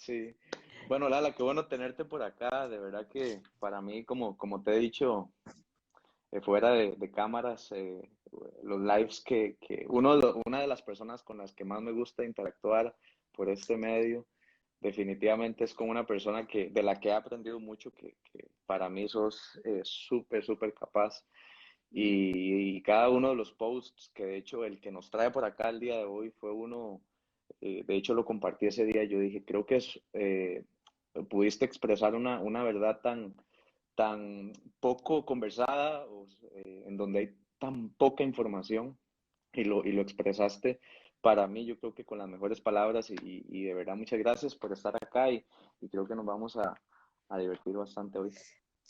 Sí. Bueno, Lala, qué bueno tenerte por acá. De verdad que para mí, como te he dicho, fuera de cámaras, los lives una de las personas con las que más me gusta interactuar por este medio, definitivamente es con una persona de la que he aprendido mucho, que para mí sos súper, súper capaz. Y cada uno de los posts, que de hecho el que nos trae por acá el día de hoy fue uno, de hecho lo compartí ese día, yo dije, creo que pudiste expresar una verdad tan poco conversada, en donde hay tan poca información y lo expresaste para mí, yo creo que con las mejores palabras y de verdad muchas gracias por estar acá y creo que nos vamos a divertir bastante hoy.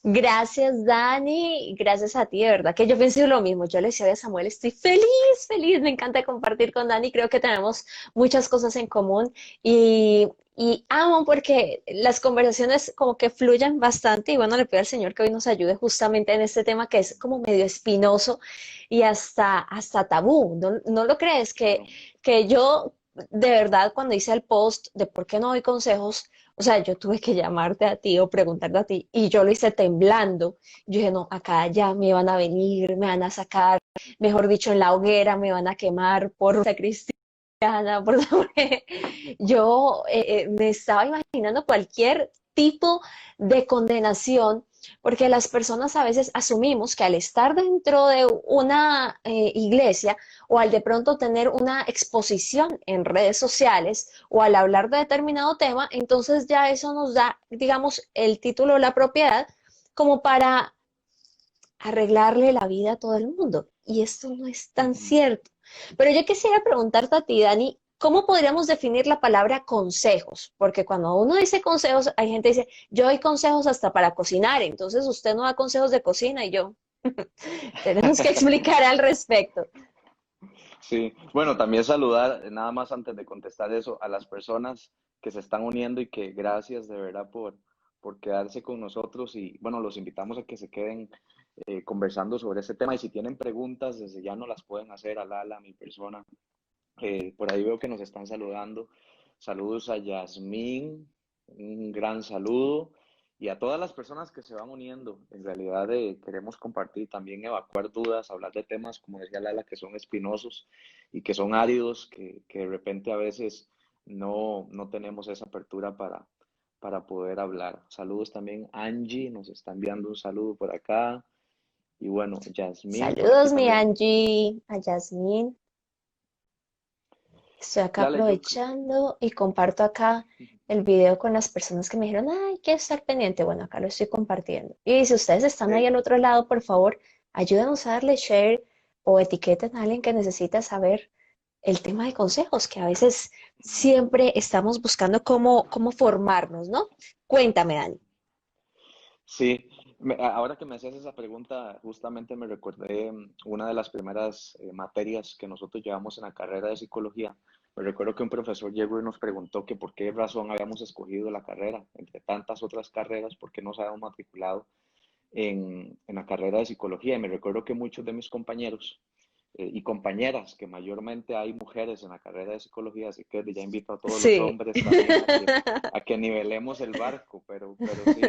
Gracias, Dani, gracias a ti, de verdad que yo pienso lo mismo. Yo le decía a Samuel, estoy feliz, feliz, me encanta compartir con Dani, creo que tenemos muchas cosas en común y amo porque las conversaciones como que fluyen bastante y bueno, le pido al Señor que hoy nos ayude justamente en este tema que es como medio espinoso y hasta tabú. ¿No lo crees? Claro. Que yo, de verdad, cuando hice el post de por qué no doy consejos, o sea, yo tuve que llamarte a ti o preguntarte a ti y yo lo hice temblando. Yo dije, no, acá ya me van a venir, me van a sacar, mejor dicho, en la hoguera me van a quemar por cristiana, por... Yo me estaba imaginando cualquier tipo de condenación, porque las personas a veces asumimos que al estar dentro de una iglesia o al de pronto tener una exposición en redes sociales o al hablar de determinado tema, entonces ya eso nos da, digamos, el título o la propiedad como para arreglarle la vida a todo el mundo. Y esto no es tan Ujú. cierto. Pero yo quisiera preguntarte a ti, Dani, ¿cómo podríamos definir la palabra consejos? Porque cuando uno dice consejos, hay gente que dice, yo doy consejos hasta para cocinar, entonces usted no da consejos de cocina y yo, tenemos que explicar al respecto. Sí, bueno, también saludar, nada más antes de contestar eso, a las personas que se están uniendo y que gracias de verdad por quedarse con nosotros y bueno, los invitamos a que se queden conversando sobre este tema y si tienen preguntas, desde ya no las pueden hacer a Lala, a mi persona. Por ahí veo que nos están saludando. Saludos a Yasmín, un gran saludo. Y a todas las personas que se van uniendo, en realidad queremos compartir, también evacuar dudas, hablar de temas, como decía Lala, que son espinosos y que son áridos, que de repente a veces no tenemos esa apertura para poder hablar. Saludos también, Angie, nos está enviando un saludo por acá. Y bueno, Yasmín, por aquí Saludos, mi también. Angie, a Yasmín. Estoy acá Lala, aprovechando y comparto acá el video con las personas que me dijeron, ay, quiero estar pendiente. Bueno, acá lo estoy compartiendo. Y si ustedes están ahí eh, al otro lado, por favor, ayúdenos a darle share o etiqueten a alguien que necesita saber el tema de consejos, que a veces siempre estamos buscando cómo formarnos, ¿no? Cuéntame, Dani. Sí, ahora que me hacías esa pregunta, justamente me recordé una de las primeras materias que nosotros llevamos en la carrera de psicología. Me recuerdo que un profesor llegó y nos preguntó que por qué razón habíamos escogido la carrera, entre tantas otras carreras, por qué nos habíamos matriculado en la carrera de psicología. Y me recuerdo que muchos de mis compañeros y compañeras, que mayormente hay mujeres en la carrera de psicología, así que ya invito a todos los Sí. hombres también a que nivelemos el barco, pero sí,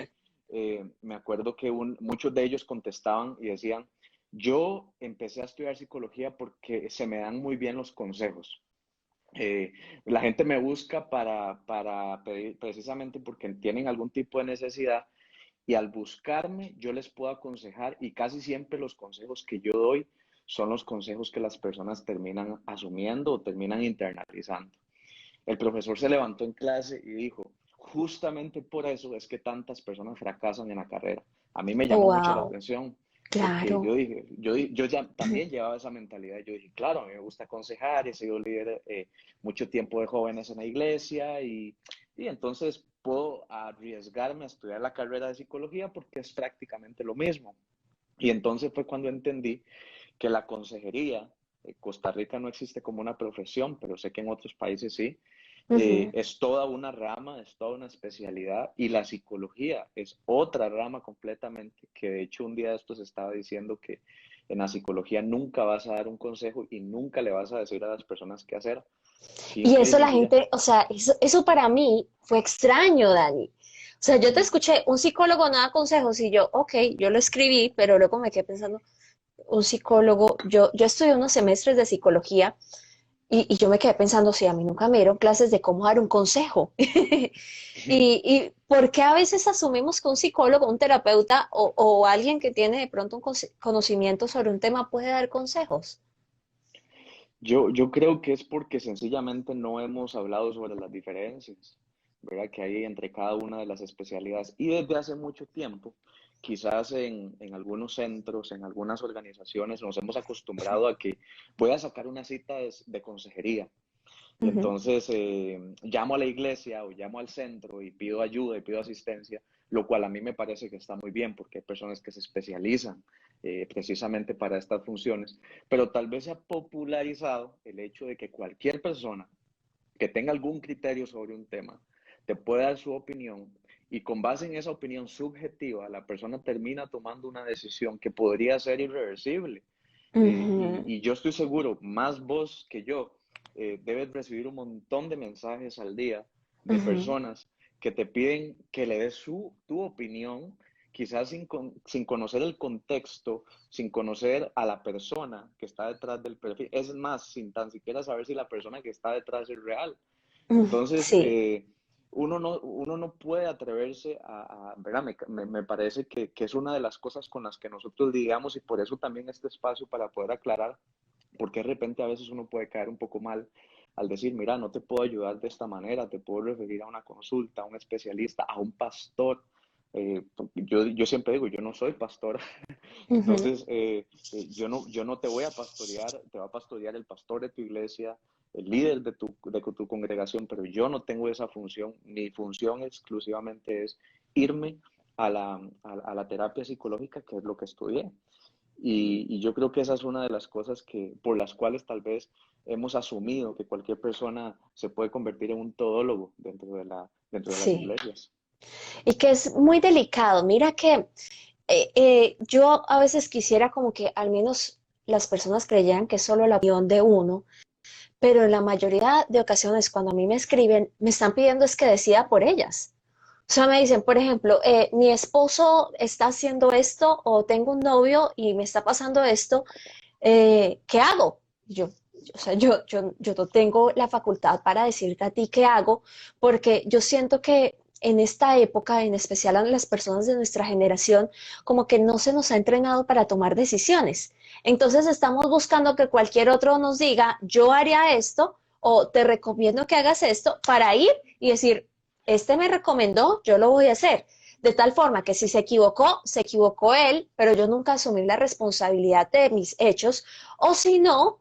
me acuerdo que muchos de ellos contestaban y decían, yo empecé a estudiar psicología porque se me dan muy bien los consejos. Eh, la gente me busca para pedir, precisamente porque tienen algún tipo de necesidad y al buscarme yo les puedo aconsejar y casi siempre los consejos que yo doy son los consejos que las personas terminan asumiendo o terminan internalizando. El profesor se levantó en clase y dijo, justamente por eso es que tantas personas fracasan en la carrera. A mí me llamó mucho la Wow, atención porque claro. yo dije, yo ya también llevaba esa mentalidad. Yo dije, claro, a mí me gusta aconsejar, he sido líder mucho tiempo de jóvenes en la iglesia y entonces puedo arriesgarme a estudiar la carrera de psicología porque es prácticamente lo mismo. Y entonces fue cuando entendí que la consejería, Costa Rica no existe como una profesión, pero sé que en otros países sí, Ujú. es toda una rama, es toda una especialidad y la psicología es otra rama completamente, que de hecho un día de estos estaba diciendo que en la psicología nunca vas a dar un consejo y nunca le vas a decir a las personas qué hacer, Y simple y eso la sencilla. gente, o sea, eso para mí fue extraño, Dani. O sea, yo te escuché, un psicólogo no da consejos y yo, ok, yo lo escribí, pero luego me quedé pensando, un psicólogo, yo estudié unos semestres de psicología y yo me quedé pensando, sí, a mí nunca me dieron clases de cómo dar un consejo. Y por qué a veces asumimos que un psicólogo, un terapeuta o alguien que tiene de pronto un conocimiento sobre un tema puede dar consejos? Yo creo que es porque sencillamente no hemos hablado sobre las diferencias, ¿verdad? Que hay entre cada una de las especialidades. Y desde hace mucho tiempo, quizás en algunos centros, en algunas organizaciones, nos hemos acostumbrado a que voy a sacar una cita de consejería. Y Ujú, entonces llamo a la iglesia o llamo al centro y pido ayuda y pido asistencia, lo cual a mí me parece que está muy bien porque hay personas que se especializan precisamente para estas funciones, pero tal vez se ha popularizado el hecho de que cualquier persona que tenga algún criterio sobre un tema te puede dar su opinión y con base en esa opinión subjetiva la persona termina tomando una decisión que podría ser irreversible. ujú, Y yo estoy seguro, más vos que yo, debes recibir un montón de mensajes al día de ujú. personas que te piden que le des tu opinión, quizás sin conocer el contexto, sin conocer a la persona que está detrás del perfil. Es más, sin tan siquiera saber si la persona que está detrás es real. Entonces, Sí, uno no puede atreverse ¿verdad? Me parece que es una de las cosas con las que nosotros lidiamos y por eso también este espacio para poder aclarar, porque de repente a veces uno puede caer un poco mal al decir, mira, no te puedo ayudar de esta manera, te puedo referir a una consulta, a un especialista, a un pastor. Yo siempre digo, yo no soy pastor, ujú, entonces yo no te voy a pastorear, te va a pastorear el pastor de tu iglesia, el líder de tu congregación, pero yo no tengo esa función. Mi función exclusivamente es irme a la terapia psicológica, que es lo que estudié. Y yo creo que esa es una de las cosas por las cuales tal vez hemos asumido que cualquier persona se puede convertir en un todólogo dentro de las sí. iglesias. Y que es muy delicado. Mira que yo a veces quisiera como que al menos las personas creyeran que es solo la opinión de uno, pero en la mayoría de ocasiones cuando a mí me escriben, me están pidiendo es que decida por ellas. O sea, me dicen, por ejemplo, mi esposo está haciendo esto o tengo un novio y me está pasando esto, ¿qué hago? O sea, yo no tengo la facultad para decirte a ti qué hago, porque yo siento que en esta época, en especial a las personas de nuestra generación, como que no se nos ha entrenado para tomar decisiones. Entonces estamos buscando que cualquier otro nos diga, yo haría esto o te recomiendo que hagas esto para ir y decir, este me recomendó, yo lo voy a hacer. De tal forma que si se equivocó él, pero yo nunca asumí la responsabilidad de mis hechos, o si no,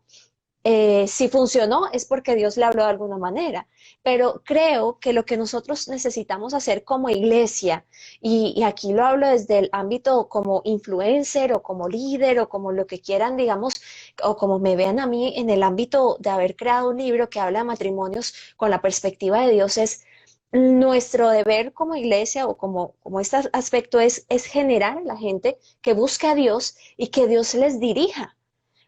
si funcionó es porque Dios le habló de alguna manera. Pero creo que lo que nosotros necesitamos hacer como iglesia, y aquí lo hablo desde el ámbito como influencer o como líder o como lo que quieran, digamos, o como me vean a mí en el ámbito de haber creado un libro que habla de matrimonios con la perspectiva de Dios, es nuestro deber como iglesia o como este aspecto es generar a la gente que busque a Dios y que Dios les dirija,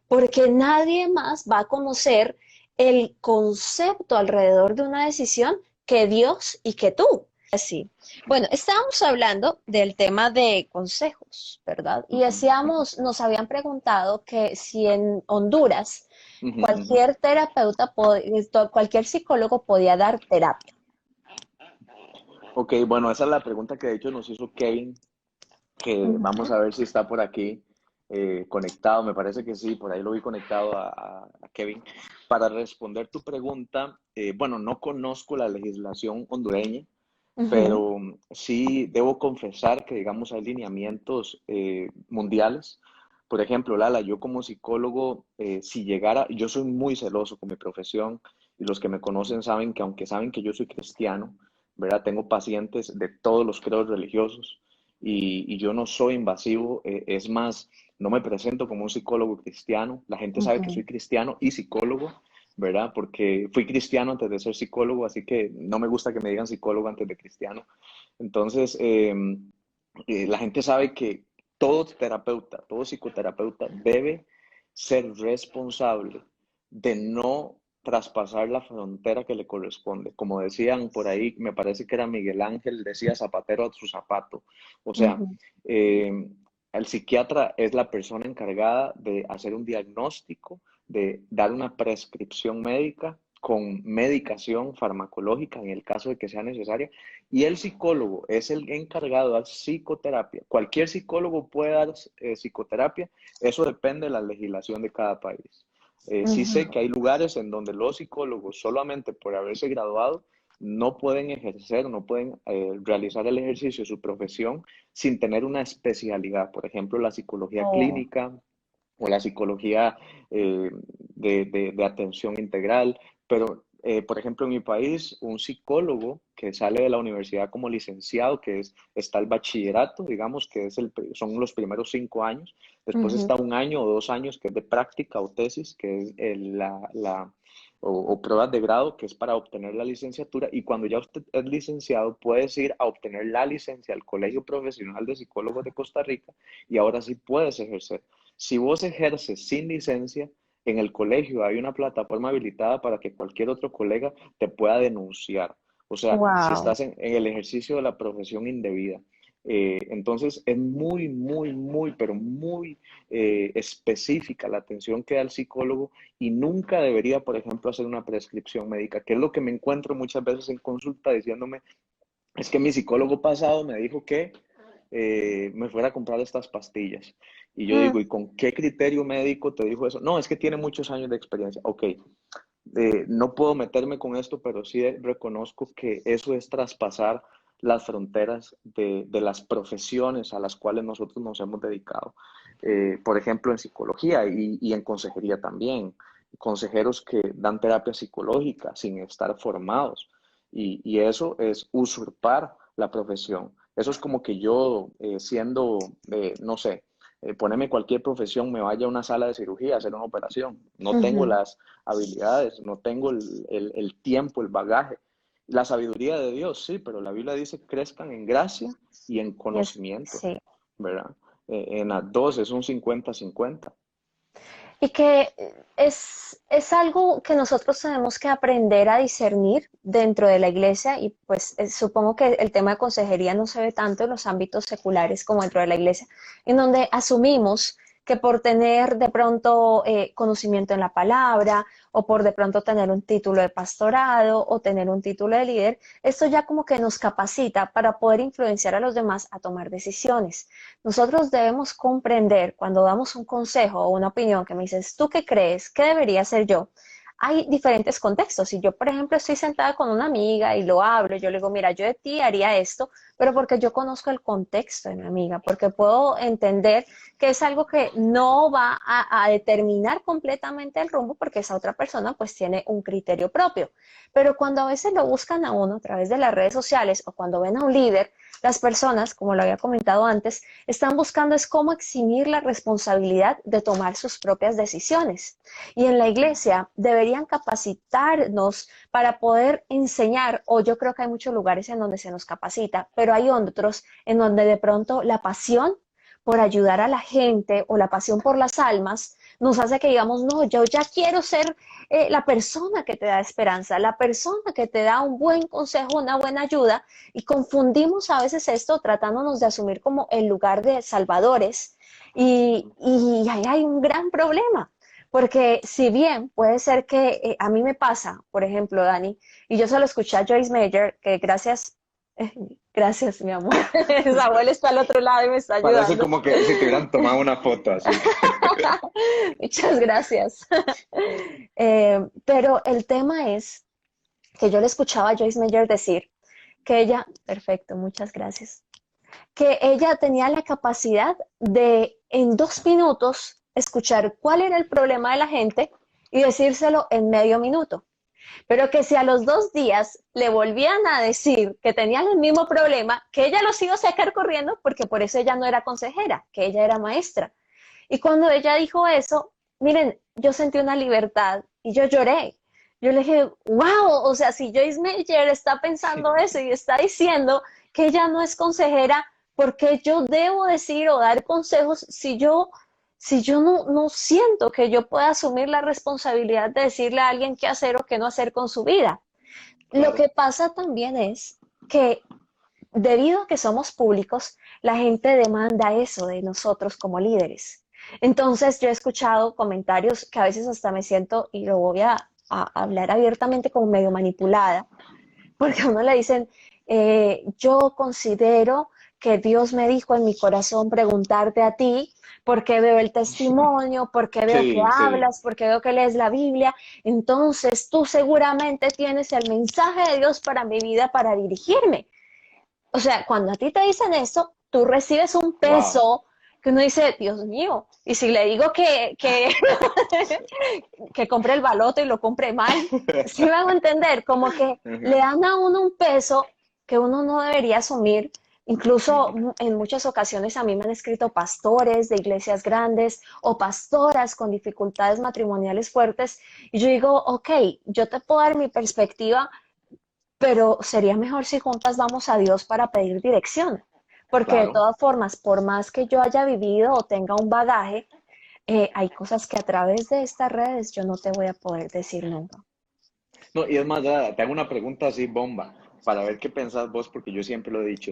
porque nadie más va a conocer el concepto alrededor de una decisión que Dios y que tú. Así. Bueno, estábamos hablando del tema de consejos, ¿verdad? Y Ujú, ujú, decíamos, nos habían preguntado que si en Honduras ujú, ujú. cualquier terapeuta, cualquier psicólogo podía dar terapia. Ok, bueno, esa es la pregunta que de hecho nos hizo Kevin, que vamos Ujú, a ver si está por aquí conectado. Me parece que sí, por ahí lo vi conectado a Kevin. Para responder tu pregunta, bueno, no conozco la legislación hondureña, ujú, pero sí debo confesar que, digamos, hay lineamientos mundiales. Por ejemplo, Lala, yo como psicólogo, si llegara, yo soy muy celoso con mi profesión y los que me conocen saben que aunque saben que yo soy cristiano, ¿verdad? Tengo pacientes de todos los credos religiosos y yo no soy invasivo, es más, no me presento como un psicólogo cristiano, la gente sabe que ujú. soy cristiano y psicólogo, ¿verdad? Porque fui cristiano antes de ser psicólogo, así que no me gusta que me digan psicólogo antes de cristiano. Entonces, la gente sabe que todo terapeuta, todo psicoterapeuta debe ser responsable de no traspasar la frontera que le corresponde. Como decían por ahí, me parece que era Miguel Ángel, decía zapatero a su zapato. O sea, Ujú. eh, el psiquiatra es la persona encargada de hacer un diagnóstico, de dar una prescripción médica con medicación farmacológica en el caso de que sea necesaria, y el psicólogo es el encargado de dar psicoterapia. Cualquier psicólogo puede dar psicoterapia, eso depende de la legislación de cada país. Sí sé Ujú. que hay lugares en donde los psicólogos solamente por haberse graduado no pueden ejercer, no pueden realizar el ejercicio de su profesión sin tener una especialidad, por ejemplo, la psicología Oh, clínica o la psicología de atención integral, pero por ejemplo en mi país un psicólogo que sale de la universidad como licenciado, está el bachillerato, digamos que son los primeros 5 años, después ujú. está un año o 2 años que es de práctica o tesis, que es o pruebas de grado, que es para obtener la licenciatura, y cuando ya usted es licenciado, puedes ir a obtener la licencia al Colegio Profesional de Psicólogos de Costa Rica y ahora sí puedes ejercer. Si vos ejerces sin licencia, en el colegio hay una plataforma habilitada para que cualquier otro colega te pueda denunciar. O sea, si Wow. estás en el ejercicio de la profesión indebida. Entonces es muy, muy, muy, pero muy específica la atención que da el psicólogo y nunca debería, por ejemplo, hacer una prescripción médica, que es lo que me encuentro muchas veces en consulta diciéndome, es que mi psicólogo pasado me dijo que me fuera a comprar estas pastillas. Y yo digo, ¿y con qué criterio médico te dijo eso? No, es que tiene muchos años de experiencia. Ok, no puedo meterme con esto, pero sí reconozco que eso es traspasar las fronteras de las profesiones a las cuales nosotros nos hemos dedicado. Por ejemplo, en psicología y en consejería también. Consejeros que dan terapia psicológica sin estar formados. Y eso es usurpar la profesión. Eso es como que yo, siendo, no sé, ponerme cualquier profesión, me vaya a una sala de cirugía a hacer una operación. No tengo Ujú. las habilidades, no tengo el tiempo, el bagaje. La sabiduría de Dios, sí, pero la Biblia dice crezcan en gracia y en Y es, conocimiento, sí. ¿verdad? En las dos es un 50-50. Y que es algo que nosotros tenemos que aprender a discernir dentro de la iglesia y pues supongo que el tema de consejería no se ve tanto en los ámbitos seculares como dentro de la iglesia, en donde asumimos que por tener de pronto conocimiento en la palabra o por de pronto tener un título de pastorado o tener un título de líder, esto ya como que nos capacita para poder influenciar a los demás a tomar decisiones. Nosotros debemos comprender cuando damos un consejo o una opinión que me dices, ¿tú qué crees? ¿Qué debería hacer yo? Hay diferentes contextos. Si yo, por ejemplo, estoy sentada con una amiga y lo hablo, yo le digo, mira, yo de ti haría esto, pero porque yo conozco el contexto de mi amiga, porque puedo entender que es algo que no va a determinar completamente el rumbo, porque esa otra persona pues tiene un criterio propio. Pero cuando a veces lo buscan a uno a través de las redes sociales o cuando ven a un líder, las personas, como lo había comentado antes, están buscando es cómo eximir la responsabilidad de tomar sus propias decisiones. Y en la iglesia deberían capacitarnos para poder enseñar, o yo creo que hay muchos lugares en donde se nos capacita, pero hay otros en donde de pronto la pasión por ayudar a la gente o la pasión por las almas nos hace que digamos, no, yo ya quiero ser la persona que te da esperanza, la persona que te da un buen consejo, una buena ayuda, y confundimos a veces esto tratándonos de asumir como el lugar de salvadores, y ahí hay un gran problema. Porque si bien puede ser que a mí me pasa, por ejemplo, Dani, y yo solo escuché a Joyce Meyer, que gracias, gracias, mi amor. Samuel está al otro lado y me está Parece ayudando. como que si te hubieran tomado una foto así. Muchas gracias. Pero el tema es que yo le escuchaba a Joyce Meyer decir que ella, perfecto, muchas gracias, que ella tenía la capacidad de en 2 minutos escuchar cuál era el problema de la gente y decírselo en medio minuto. Pero que si a los 2 días le volvían a decir que tenían el mismo problema, que ella los iba a sacar corriendo porque por eso ella no era consejera, que ella era maestra. Y cuando ella dijo eso, miren, yo sentí una libertad y yo lloré. Yo le dije, wow, o sea, si Joyce Meyer está pensando eso y está diciendo que ella no es consejera, ¿por qué yo debo decir o dar consejos si yo no siento que yo pueda asumir la responsabilidad de decirle a alguien qué hacer o qué no hacer con su vida? Lo Claro. que pasa también es que debido a que somos públicos, la gente demanda eso de nosotros como líderes. Entonces, yo he escuchado comentarios que a veces hasta me siento, y lo voy a hablar abiertamente, como medio manipulada, porque a uno le dicen, yo considero que Dios me dijo en mi corazón preguntarte a ti, porque veo el testimonio, porque veo que Sí, sí, hablas, porque veo que lees la Biblia, entonces tú seguramente tienes el mensaje de Dios para mi vida para dirigirme. O sea, cuando a ti te dicen eso, tú recibes un wow. peso que uno dice, Dios mío, y si le digo que compre el baloto y lo compre mal, sí me hago entender, como que le Ujú, dan a uno un peso que uno no debería asumir. Incluso ujú. en muchas ocasiones a mí me han escrito pastores de iglesias grandes o pastoras con dificultades matrimoniales fuertes y yo digo, ok, yo te puedo dar mi perspectiva, pero sería mejor si juntas vamos a Dios para pedir dirección, porque de Claro. todas formas, por más que yo haya vivido o tenga un bagaje, hay cosas que a través de estas redes yo no te voy a poder decir nunca. No, y es más, te hago una pregunta así, bomba, para ver qué pensás vos, porque yo siempre lo he dicho.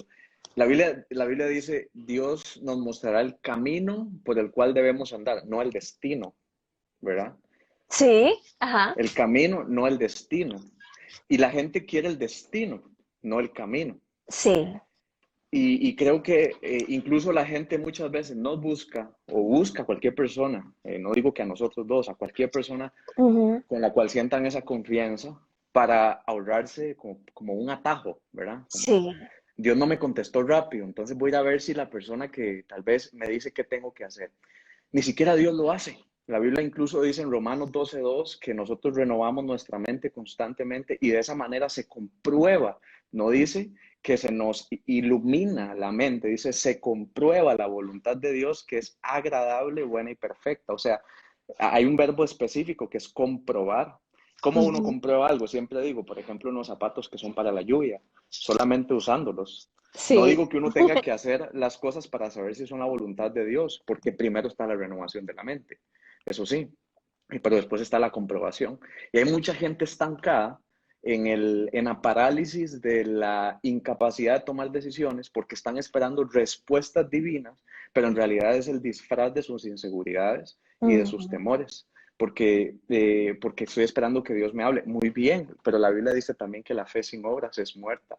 La Biblia dice, Dios nos mostrará el camino por el cual debemos andar, no el destino, ¿verdad? Sí, ajá, El camino, no el destino. Y la gente quiere el destino, no el camino. sí, Y creo que incluso la gente muchas veces nos busca o busca a cualquier persona, no digo que a nosotros dos, a cualquier persona ujú, con la cual sientan esa confianza para ahorrarse como un atajo, ¿verdad? Como sí, Dios no me contestó rápido, entonces voy a ir a ver si la persona que tal vez me dice qué tengo que hacer. Ni siquiera Dios lo hace. La Biblia incluso dice en Romanos 12:2 que nosotros renovamos nuestra mente constantemente y de esa manera se comprueba. No dice que se nos ilumina la mente, dice se comprueba la voluntad de Dios que es agradable, buena y perfecta. O sea, hay un verbo específico que es comprobar. ¿Cómo uno ujú, comprueba algo? Siempre digo, por ejemplo, unos zapatos que son para la lluvia, solamente usándolos. No sí, digo que uno tenga que hacer las cosas para saber si son la voluntad de Dios, porque primero está la renovación de la mente, eso sí, pero después está la comprobación. Y hay mucha gente estancada en la parálisis de la incapacidad de tomar decisiones porque están esperando respuestas divinas, pero en realidad es el disfraz de sus inseguridades y de sus ujú, temores. Porque estoy esperando que Dios me hable. Muy bien, pero la Biblia dice también que la fe sin obras es muerta.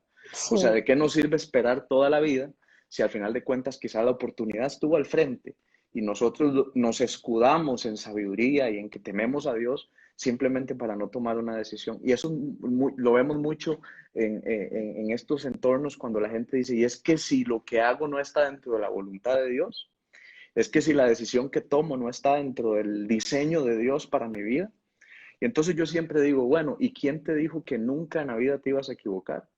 O sea, sí, ¿de qué nos sirve esperar toda la vida si al final de cuentas quizá la oportunidad estuvo al frente y nosotros nos escudamos en sabiduría y en que tememos a Dios simplemente para no tomar una decisión? Y eso lo vemos mucho en estos entornos cuando la gente dice, y es que si lo que hago no está dentro de la voluntad de Dios, es que si la decisión que tomo no está dentro del diseño de Dios para mi vida, y entonces yo siempre digo, bueno, ¿y quién te dijo que nunca en la vida te ibas a equivocar?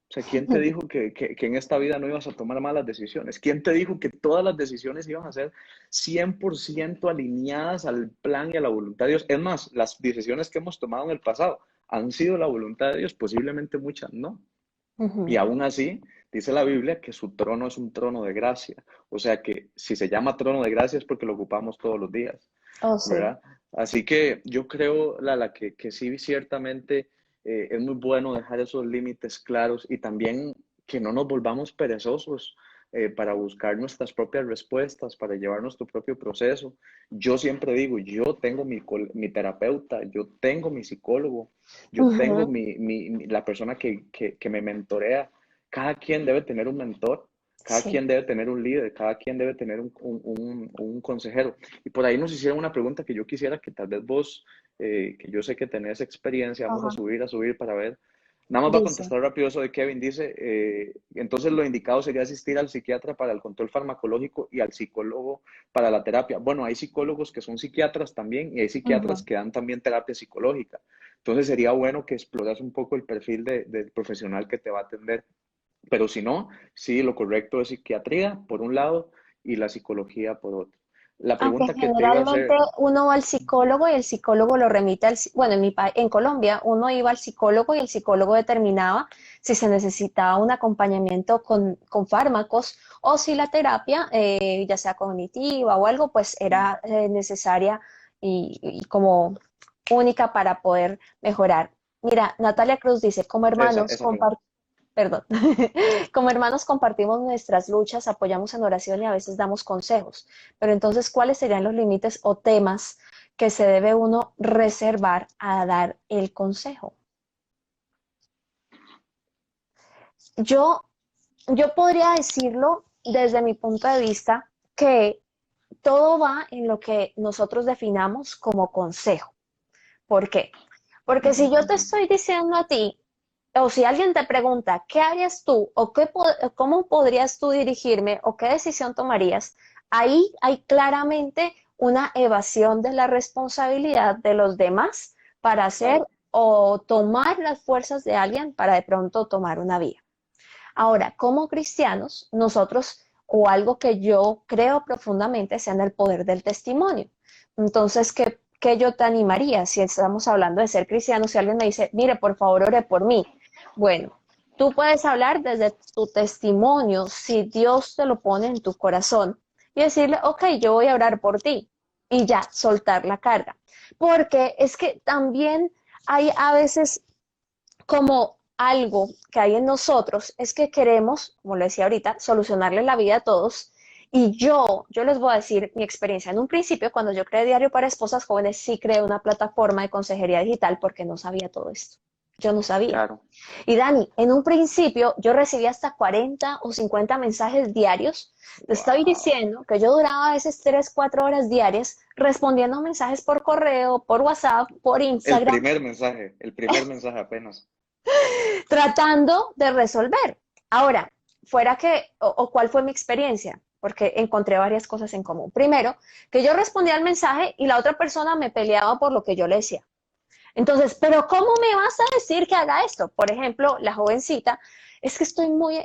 O sea, ¿quién te dijo que en esta vida no ibas a tomar malas decisiones? ¿Quién te dijo que todas las decisiones iban a ser 100% alineadas al plan y a la voluntad de Dios? Es más, las decisiones que hemos tomado en el pasado han sido la voluntad de Dios, posiblemente muchas no. Y ujú. aún así, dice la Biblia que su trono es un trono de gracia. O sea que si se llama trono de gracia es porque lo ocupamos todos los días, Oh, sí. ¿verdad? Así que yo creo, Lala, que sí, ciertamente es muy bueno dejar esos límites claros y también que no nos volvamos perezosos para buscar nuestras propias respuestas, para llevar nuestro propio proceso. Yo siempre digo, yo tengo mi terapeuta, yo tengo mi psicólogo, yo tengo Ujú, la persona que me mentorea. Cada quien debe tener un mentor, cada sí, quien debe tener un líder, cada quien debe tener un consejero. Y por ahí nos hicieron una pregunta que yo quisiera que tal vez vos, que yo sé que tenés experiencia, vamos ajá, a subir para ver. Nada más va a dice, contestar rápido eso de Kevin. Dice, entonces lo indicado sería asistir al psiquiatra para el control farmacológico y al psicólogo para la terapia. Bueno, hay psicólogos que son psiquiatras también y hay psiquiatras ujú. que dan también terapia psicológica. Entonces sería bueno que exploras un poco el perfil del profesional que te va a atender. Pero si no, sí, lo correcto es psiquiatría por un lado y la psicología por otro. La Aunque pregunta que te iba a generalmente hacer, uno va al psicólogo y el psicólogo lo remite bueno, en Colombia uno iba al psicólogo y el psicólogo determinaba si se necesitaba un acompañamiento con fármacos o si la terapia, ya sea cognitiva o algo, pues Mm. era necesaria y como única para poder mejorar. Mira, Natalia Cruz dice, como hermanos, Esa misma. perdón, como hermanos compartimos nuestras luchas, apoyamos en oración y a veces damos consejos. Pero entonces, ¿cuáles serían los límites o temas que se debe uno reservar a dar el consejo? Yo, yo podría decirlo desde mi punto de vista que todo va en lo que nosotros definamos como consejo. ¿Por qué? Porque si Ujú. yo te estoy diciendo a ti, o si alguien te pregunta, ¿qué harías tú? O cómo podrías tú dirigirme? ¿O qué decisión tomarías? Ahí hay claramente una evasión de la responsabilidad de los demás para hacer Claro, o tomar las fuerzas de alguien para de pronto tomar una vía. Ahora, como cristianos, nosotros, o algo que yo creo profundamente, sea en el poder del testimonio. Entonces, ¿qué yo te animaría si estamos hablando de ser cristianos? Si alguien me dice, mire, por favor, ore por mí. Bueno, tú puedes hablar desde tu testimonio, si Dios te lo pone en tu corazón, y decirle, ok, yo voy a orar por ti, y ya, soltar la carga. Porque es que también hay a veces como algo que hay en nosotros es que queremos, como lo decía ahorita, solucionarle la vida a todos. Y yo les voy a decir mi experiencia. En un principio, cuando yo creé Diario para Esposas Jóvenes, sí creé una plataforma de consejería digital porque no sabía todo esto. Yo no sabía. claro. Y Dani, en un principio yo recibía hasta 40 o 50 mensajes diarios. Te estoy Wow. diciendo que yo duraba a veces 3, 4 horas diarias respondiendo mensajes por correo, por WhatsApp, por Instagram, El primer mensaje apenas. tratando de resolver. Ahora, fuera que, o cuál fue mi experiencia, porque encontré varias cosas en común. Primero, que yo respondía al mensaje y la otra persona me peleaba por lo que yo le decía. Entonces, pero ¿cómo me vas a decir que haga esto? Por ejemplo, la jovencita, es que estoy muy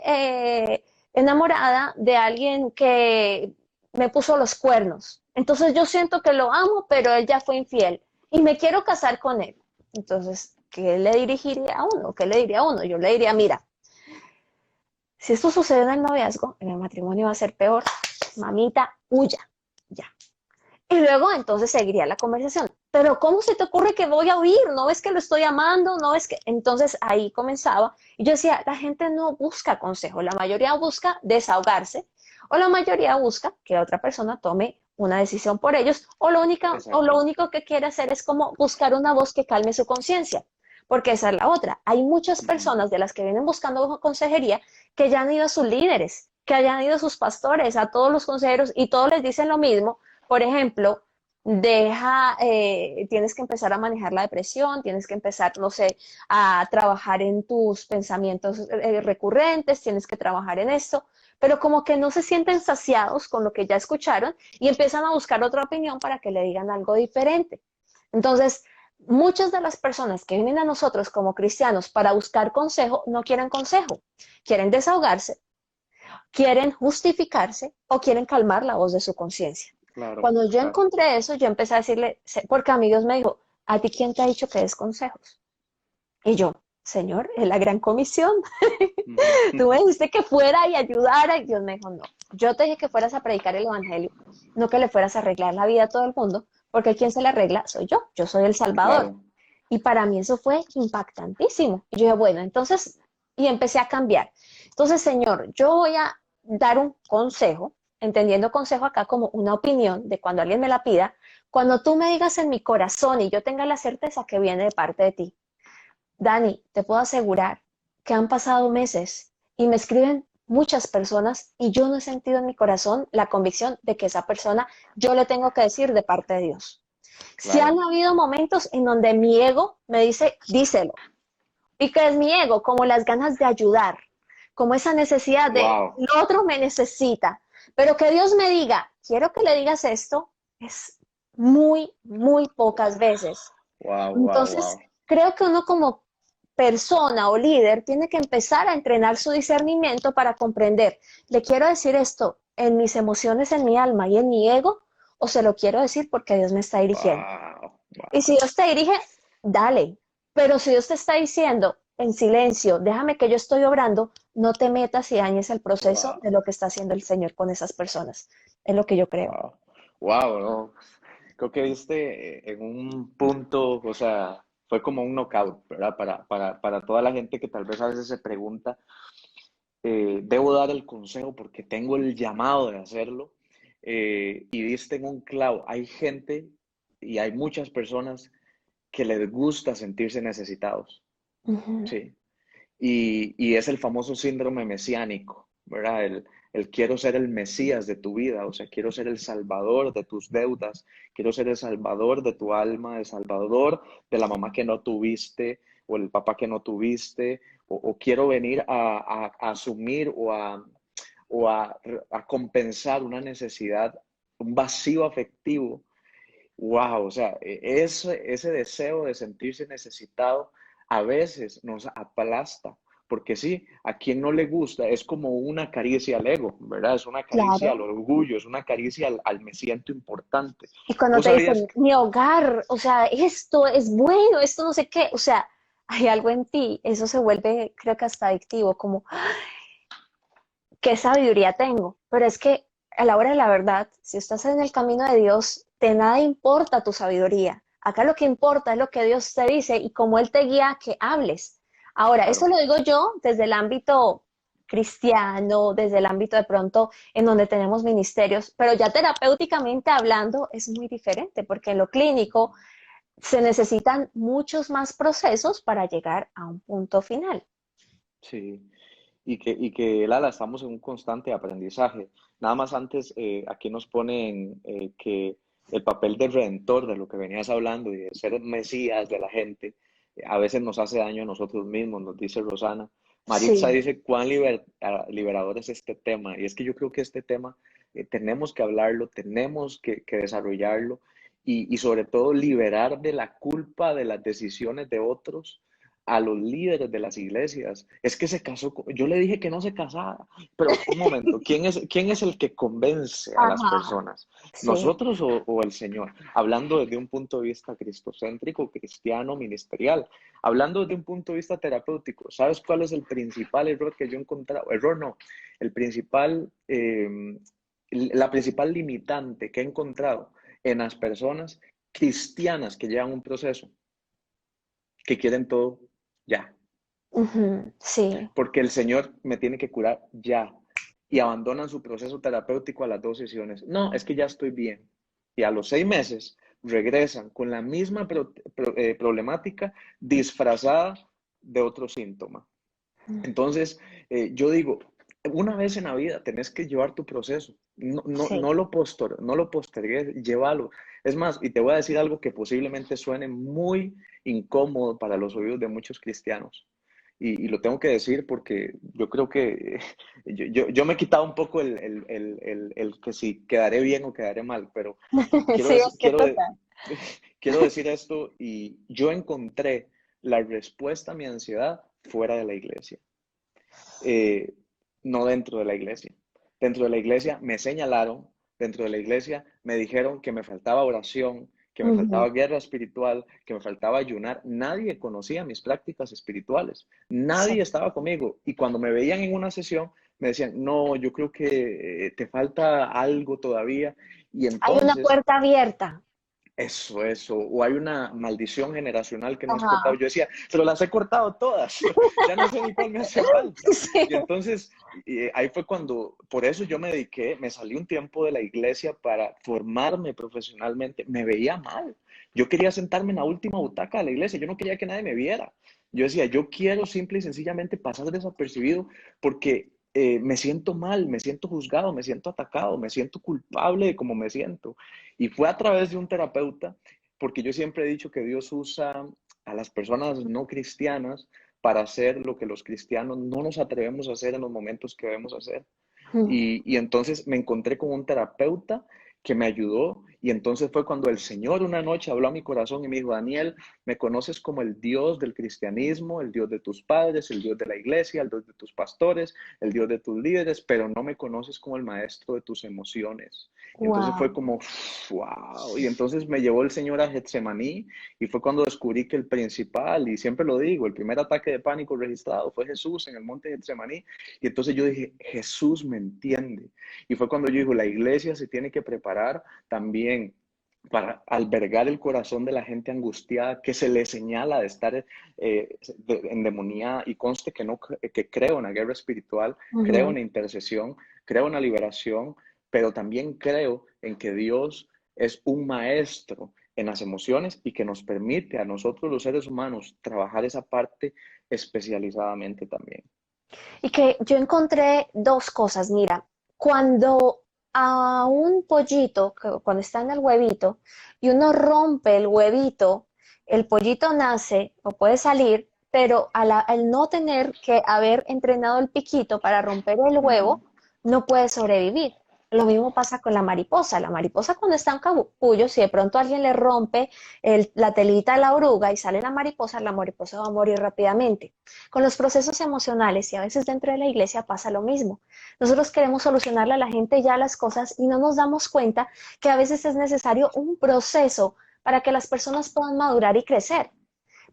enamorada de alguien que me puso los cuernos. Entonces yo siento que lo amo, pero él ya fue infiel y me quiero casar con él. Entonces, ¿qué le dirigiría a uno? ¿Qué le diría a uno? Yo le diría, mira, si esto sucede en el noviazgo, en el matrimonio va a ser peor. Mamita, huya, ya. Y luego entonces seguiría la conversación. Pero ¿cómo se te ocurre que voy a huir? ¿No ves que lo estoy amando? ¿No ves que...? Entonces ahí comenzaba. Y yo decía, la gente no busca consejo, la mayoría busca desahogarse o la mayoría busca que la otra persona tome una decisión por ellos o lo Exacto. único que quiere hacer es como buscar una voz que calme su conciencia. Porque esa es la otra. Hay muchas Ujú. personas de las que vienen buscando consejería que ya han ido a sus líderes, que hayan ido a sus pastores, a todos los consejeros y todos les dicen lo mismo. Por ejemplo, tienes que empezar a manejar la depresión, tienes que empezar, no sé, a trabajar en tus pensamientos recurrentes, tienes que trabajar en esto, pero como que no se sienten saciados con lo que ya escucharon y empiezan a buscar otra opinión para que le digan algo diferente. Entonces, muchas de las personas que vienen a nosotros como cristianos para buscar consejo no quieren consejo, quieren desahogarse, quieren justificarse o quieren calmar la voz de su conciencia. Claro, Cuando yo claro. encontré eso, yo empecé a decirle, porque a mí Dios me dijo, ¿a ti quién te ha dicho que des consejos? Y yo, Señor, es la gran comisión. Ujú. Tú me dijiste que fuera y ayudara. Y Dios me dijo, no, yo te dije que fueras a predicar el evangelio, no que le fueras a arreglar la vida a todo el mundo, porque quien se la arregla soy yo soy el Salvador. Claro. Y para mí eso fue impactantísimo. Y yo dije, bueno, entonces, y empecé a cambiar. Entonces, Señor, yo voy a dar un consejo, entendiendo consejo acá como una opinión de cuando alguien me la pida, cuando tú me digas en mi corazón y yo tenga la certeza que viene de parte de ti. Dani, te puedo asegurar que han pasado meses y me escriben muchas personas y yo no he sentido en mi corazón la convicción de que esa persona yo le tengo que decir de parte de Dios. Si han Claro. habido momentos en donde mi ego me dice, díselo. ¿Y qué es mi ego? Como las ganas de ayudar, como esa necesidad de, Wow. el otro me necesita. Pero que Dios me diga, quiero que le digas esto, es muy, muy pocas veces. Wow, wow, Entonces, wow. creo que uno como persona o líder tiene que empezar a entrenar su discernimiento para comprender, ¿le quiero decir esto en mis emociones, en mi alma y en mi ego? ¿O se lo quiero decir porque Dios me está dirigiendo? Wow. Y si Dios te dirige, dale. Pero si Dios te está diciendo, en silencio, déjame que yo estoy obrando, no te metas y dañes el proceso de Wow, lo que está haciendo el Señor con esas personas. Es lo que yo creo. wow, wow, no. Creo que viste en un punto, o sea, fue como un knockout, ¿verdad? Para toda la gente que tal vez a veces se pregunta, debo dar el consejo porque tengo el llamado de hacerlo, y diste en un clavo. Hay gente y hay muchas personas que les gusta sentirse necesitados, Ujú. ¿sí? Y es el famoso síndrome mesiánico, ¿verdad? El quiero ser el Mesías de tu vida, o sea, quiero ser el salvador de tus deudas, quiero ser el salvador de tu alma, el salvador de la mamá que no tuviste o el papá que no tuviste, o quiero venir a asumir o a compensar una necesidad, un vacío afectivo. Wow, o sea, ese deseo de sentirse necesitado a veces nos aplasta, porque sí, a quien no le gusta es como una caricia al ego, ¿verdad? Es una caricia al Claro. orgullo, es una caricia al me siento importante. Y cuando ¿Vos te sabías? dicen, mi hogar, o sea, esto es bueno, esto no sé qué, o sea, hay algo en ti, eso se vuelve, creo que hasta adictivo, como, ¿qué sabiduría tengo? Pero es que a la hora de la verdad, si estás en el camino de Dios, de nada importa tu sabiduría. Acá lo que importa es lo que Dios te dice y cómo Él te guía que hables. Ahora, eso Claro, lo digo yo desde el ámbito cristiano, desde el ámbito de pronto en donde tenemos ministerios, pero ya terapéuticamente hablando es muy diferente, porque en lo clínico se necesitan muchos más procesos para llegar a un punto final. sí. Y que Lala, estamos en un constante aprendizaje. Nada más antes, aquí nos ponen que el papel del redentor, de lo que venías hablando, y de ser el Mesías de la gente, a veces nos hace daño a nosotros mismos, nos dice Rosana. Maritza Sí, dice, cuán liberador es este tema. Y es que yo creo que este tema tenemos que hablarlo, tenemos que desarrollarlo y sobre todo liberar de la culpa de las decisiones de otros a los líderes de las iglesias. Es que se casó, yo le dije que no se casara, pero un momento, ¿quién es el que convence a las ajá, personas? sí. ¿Nosotros o el Señor? Hablando desde un punto de vista cristocéntrico, cristiano, ministerial, hablando desde un punto de vista terapéutico. ¿Sabes cuál es el principal error que yo he encontrado? Error no, el principal, la principal limitante que he encontrado en las personas cristianas que llevan un proceso, que quieren todo ya, Ujú, sí. porque el Señor me tiene que curar ya. Y abandonan su proceso terapéutico a las 2 sesiones. No, es que ya estoy bien. Y a los 6 meses regresan con la misma problemática disfrazada de otro síntoma. Entonces, yo digo, una vez en la vida tenés que llevar tu proceso. No, no, Sí. no lo postergues, llévalo. Es más, y te voy a decir algo que posiblemente suene muy incómodo para los oídos de muchos cristianos. Y lo tengo que decir porque yo creo que yo me he quitado un poco el que si quedaré bien o quedaré mal, pero quiero, Sí, es que toca. quiero decir esto y yo encontré la respuesta a mi ansiedad fuera de la iglesia, eh, no dentro de la iglesia. Dentro de la iglesia me señalaron, dentro de la iglesia me dijeron que me faltaba oración, que me Ujú, faltaba guerra espiritual, que me faltaba ayunar. Nadie conocía mis prácticas espirituales, sí. nadie estaba conmigo. Y cuando me veían en una sesión, me decían, no, yo creo que te falta algo todavía. Y Hay una entonces puerta abierta. eso, o hay una maldición generacional que no has cortado. Ajá. Yo decía, pero las he cortado todas, ya no sé ni cuál me hace falta. Sí. Y entonces ahí fue cuando, por eso yo me dediqué, me salí un tiempo de la iglesia para formarme profesionalmente. Me veía mal. Yo quería sentarme en la última butaca de la iglesia, yo no quería que nadie me viera. Yo decía, yo quiero simple y sencillamente pasar desapercibido porque me siento mal, me siento juzgado, me siento atacado, me siento culpable de cómo me siento. Y fue a través de un terapeuta, porque yo siempre he dicho que Dios usa a las personas no cristianas para hacer lo que los cristianos no nos atrevemos a hacer en los momentos que debemos hacer. Ujú, Y entonces me encontré con un terapeuta que me ayudó Y entonces fue cuando el Señor una noche habló a mi corazón y me dijo, Daniel, me conoces como el Dios del cristianismo, el Dios de tus padres, el Dios de la iglesia, el Dios de tus pastores, el Dios de tus líderes, pero no me conoces como el maestro de tus emociones. Y entonces fue Wow. como, wow. Y entonces me llevó el Señor a Getsemaní y fue cuando descubrí que el principal, y siempre lo digo, el primer ataque de pánico registrado fue Jesús en el monte de Getsemaní. Y entonces yo dije, Jesús me entiende. Y fue cuando yo digo, la iglesia se tiene que preparar también para albergar el corazón de la gente angustiada que se le señala de estar endemoniada, y conste que, no, que creo en la guerra espiritual, creo en Ujú. la intercesión, creo en la liberación, pero también creo en que Dios es un maestro en las emociones y que nos permite a nosotros los seres humanos trabajar esa parte especializadamente también. Y que yo encontré dos cosas, mira, cuando a un pollito, cuando está en el huevito, y uno rompe el huevito, el pollito nace o puede salir, pero al no tener que haber entrenado el piquito para romper el Uh -huh. huevo, no puede sobrevivir. Lo mismo pasa con la mariposa. La mariposa cuando está en capullo, si de pronto alguien le rompe la telita a la oruga y sale la mariposa va a morir rápidamente. Con los procesos emocionales y a veces dentro de la iglesia pasa lo mismo. Nosotros queremos solucionarle a la gente ya las cosas y no nos damos cuenta que a veces es necesario un proceso para que las personas puedan madurar y crecer.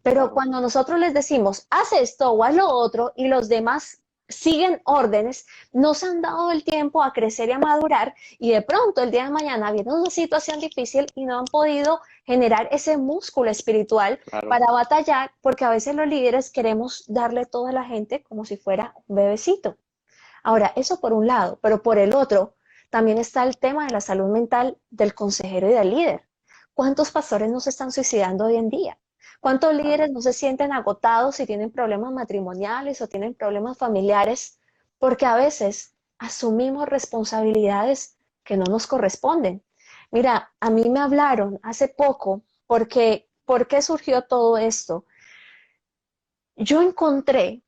Pero Claro, cuando nosotros les decimos, haz esto o haz lo otro y los demás siguen órdenes, no se han dado el tiempo a crecer y a madurar y de pronto el día de mañana viene una situación difícil y no han podido generar ese músculo espiritual claro. para batallar porque a veces los líderes queremos darle todo a la gente como si fuera un bebecito. Ahora, eso por un lado, pero por el otro también está el tema de la salud mental del consejero y del líder. ¿Cuántos pastores no se están suicidando hoy en día? ¿Cuántos líderes Claro. no se sienten agotados si tienen problemas matrimoniales o tienen problemas familiares? Porque a veces asumimos responsabilidades que no nos corresponden. Mira, a mí me hablaron hace poco porque, ¿por qué surgió todo esto? Yo encontré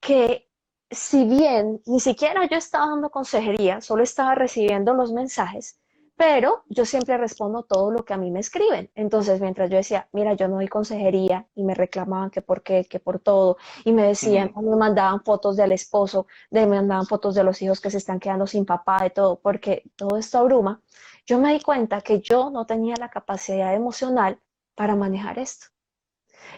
que si bien ni siquiera yo estaba dando consejería, solo estaba recibiendo los mensajes, pero yo siempre respondo todo lo que a mí me escriben. Entonces, mientras yo decía, mira, yo no doy consejería y me reclamaban que por qué, que por todo, y me Uh -huh. decían, me mandaban fotos del esposo, me mandaban fotos de los hijos que se están quedando sin papá, de todo, porque todo esto abruma, yo me di cuenta que yo no tenía la capacidad emocional para manejar esto.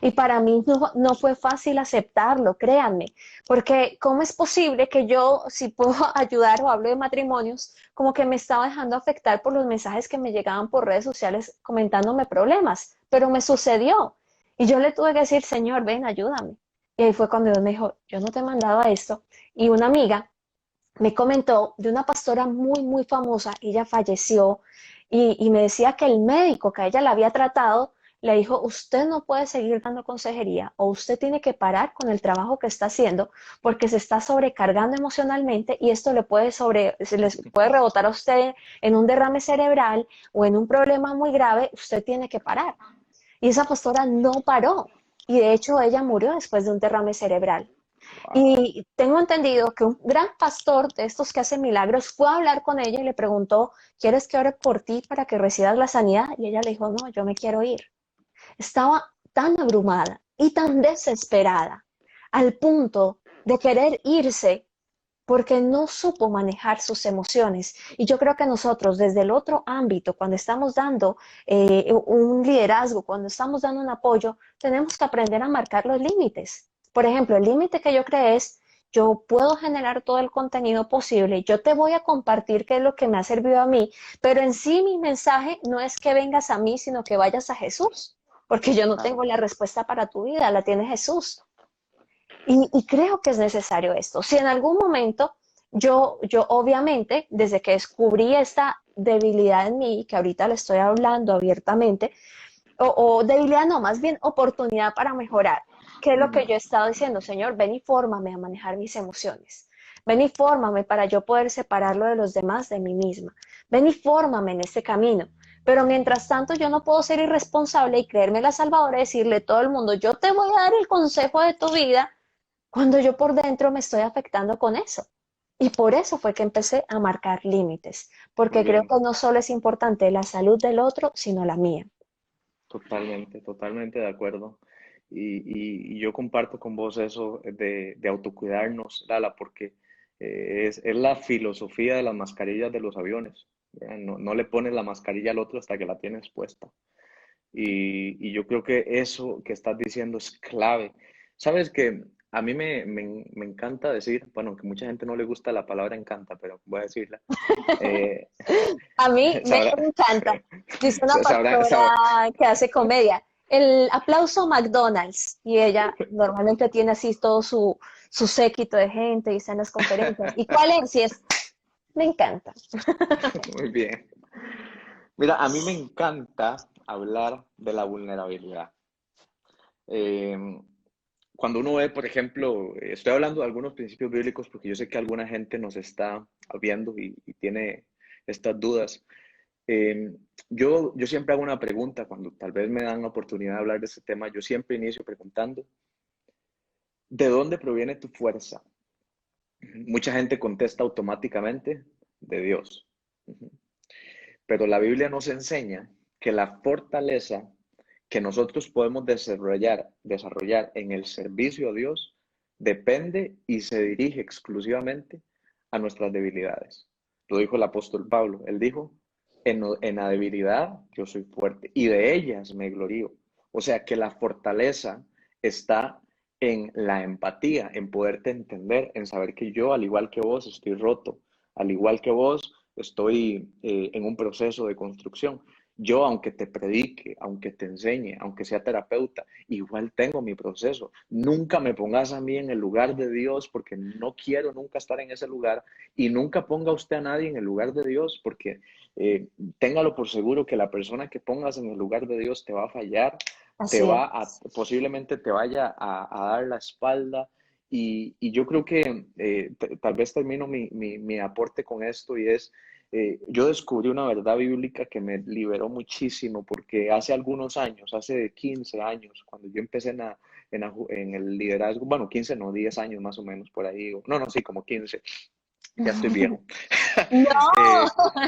Y para mí no fue fácil aceptarlo, créanme, porque ¿cómo es posible que yo, si puedo ayudar o hablo de matrimonios, como que me estaba dejando afectar por los mensajes que me llegaban por redes sociales comentándome problemas? Pero me sucedió. Y yo le tuve que decir, Señor, ven, ayúdame. Y ahí fue cuando Dios me dijo, yo no te he mandado a esto. Y una amiga me comentó de una pastora muy, muy famosa, ella falleció y me decía que el médico que a ella la había tratado le dijo, usted no puede seguir dando consejería o usted tiene que parar con el trabajo que está haciendo porque se está sobrecargando emocionalmente y esto se les puede rebotar a usted en un derrame cerebral o en un problema muy grave, usted tiene que parar. Y esa pastora no paró y de hecho ella murió después de un derrame cerebral. Wow. Y tengo entendido que un gran pastor de estos que hace milagros fue a hablar con ella y le preguntó, ¿quieres que ore por ti para que recibas la sanidad? Y ella le dijo, no, yo me quiero ir. Estaba tan abrumada y tan desesperada al punto de querer irse porque no supo manejar sus emociones. Y yo creo que nosotros desde el otro ámbito, cuando estamos dando un liderazgo, cuando estamos dando un apoyo, tenemos que aprender a marcar los límites. Por ejemplo, el límite que yo creé es, yo puedo generar todo el contenido posible, yo te voy a compartir qué es lo que me ha servido a mí, pero en sí mi mensaje no es que vengas a mí, sino que vayas a Jesús, porque yo no tengo Claro. la respuesta para tu vida, la tiene Jesús. Y creo que es necesario esto. Si en algún momento yo obviamente, desde que descubrí esta debilidad en mí, que ahorita le estoy hablando abiertamente, o debilidad no, más bien oportunidad para mejorar, ¿qué es Uh lo que -huh. yo he estado diciendo? Señor, ven y fórmame a manejar mis emociones. Ven y fórmame para yo poder separarlo de los demás de mí misma. Ven y fórmame en este camino. Pero mientras tanto, yo no puedo ser irresponsable y creerme la salvadora y decirle a todo el mundo, yo te voy a dar el consejo de tu vida cuando yo por dentro me estoy afectando con eso. Y por eso fue que empecé a marcar límites, Muy porque creo bien. que no solo es importante la salud del otro, sino la mía. Totalmente, totalmente de acuerdo. Y yo comparto con vos eso de autocuidarnos, Lala, porque es la filosofía de las mascarillas de los aviones. ¿Verdad? No, no le pones la mascarilla al otro hasta que la tienes puesta. Y yo creo que eso que estás diciendo es clave. Sabes que a mí me encanta decir, bueno, que mucha gente no le gusta la palabra encanta, pero voy a decirla. eh, A mí me sabrá, encanta. Dice una sabrá, sabrá- pastora que hace comedia, el aplauso McDonald's. Y ella normalmente tiene así todo su séquito de gente y está en las conferencias. ¿Y cuál es? Y es, me encanta. Muy bien. Mira, a mí me encanta hablar de la vulnerabilidad. Eh, Cuando uno ve, por ejemplo, estoy hablando de algunos principios bíblicos porque yo sé que alguna gente nos está viendo y tiene estas dudas. Eh, yo siempre hago una pregunta cuando tal vez me dan la oportunidad de hablar de este tema. Yo siempre inicio preguntando, ¿de dónde proviene tu fuerza? Mucha gente contesta automáticamente, de Dios. Pero la Biblia nos enseña que la fortaleza que nosotros podemos desarrollar en el servicio a Dios depende y se dirige exclusivamente a nuestras debilidades. Lo dijo el apóstol Pablo. Él dijo, en la debilidad yo soy fuerte y de ellas me glorío. O sea que la fortaleza está en la empatía, en poderte entender, en saber que yo, al igual que vos, estoy roto, al igual que vos, estoy en un proceso de construcción. Yo, aunque te predique, aunque te enseñe, aunque sea terapeuta, igual tengo mi proceso. Nunca me pongas a mí en el lugar de Dios porque no quiero nunca estar en ese lugar y nunca ponga usted a nadie en el lugar de Dios porque eh, téngalo por seguro que la persona que pongas en el lugar de Dios te va a fallar, Así es. posiblemente te vaya a dar la espalda y yo creo que tal vez termino mi aporte con esto y es yo descubrí una verdad bíblica que me liberó muchísimo porque hace algunos años, hace 15 años, cuando yo empecé en el liderazgo, bueno, 15 no, 10 años más o menos por ahí, no, no, sí, como 15, ya estoy viejo. No.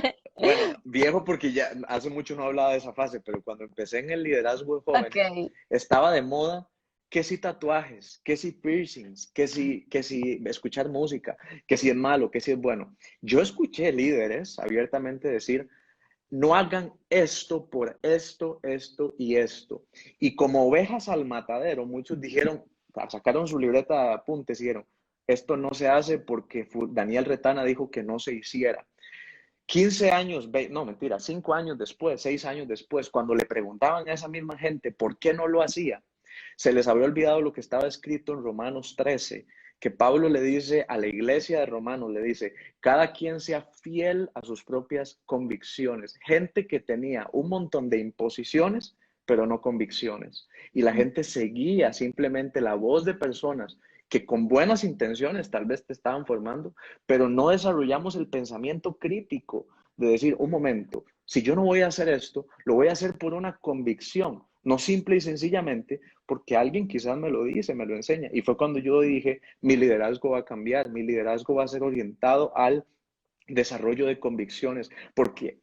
Eh, bueno, viejo porque ya hace mucho no hablaba de esa fase, pero cuando empecé en el liderazgo de Ok. jóvenes, estaba de moda que si tatuajes, que si piercings, que si escuchar música, que si es malo, que si es bueno. Yo escuché líderes abiertamente decir, no hagan esto por esto, esto y esto. Y como ovejas al matadero, muchos dijeron, sacaron su libreta de apuntes y dijeron, esto no se hace porque Daniel Retana dijo que no se hiciera. 15 años, no mentira, 5 años después, 6 años después, cuando le preguntaban a esa misma gente por qué no lo hacía, se les había olvidado lo que estaba escrito en Romanos 13, que Pablo le dice a la iglesia de Romanos, le dice, cada quien sea fiel a sus propias convicciones. Gente que tenía un montón de imposiciones, pero no convicciones. Y la gente seguía simplemente la voz de personas que con buenas intenciones tal vez te estaban formando, pero no desarrollamos el pensamiento crítico de decir, un momento, si yo no voy a hacer esto, lo voy a hacer por una convicción, no simple y sencillamente porque alguien quizás me lo dice, me lo enseña. Y fue cuando yo dije, mi liderazgo va a cambiar, mi liderazgo va a ser orientado al desarrollo de convicciones, porque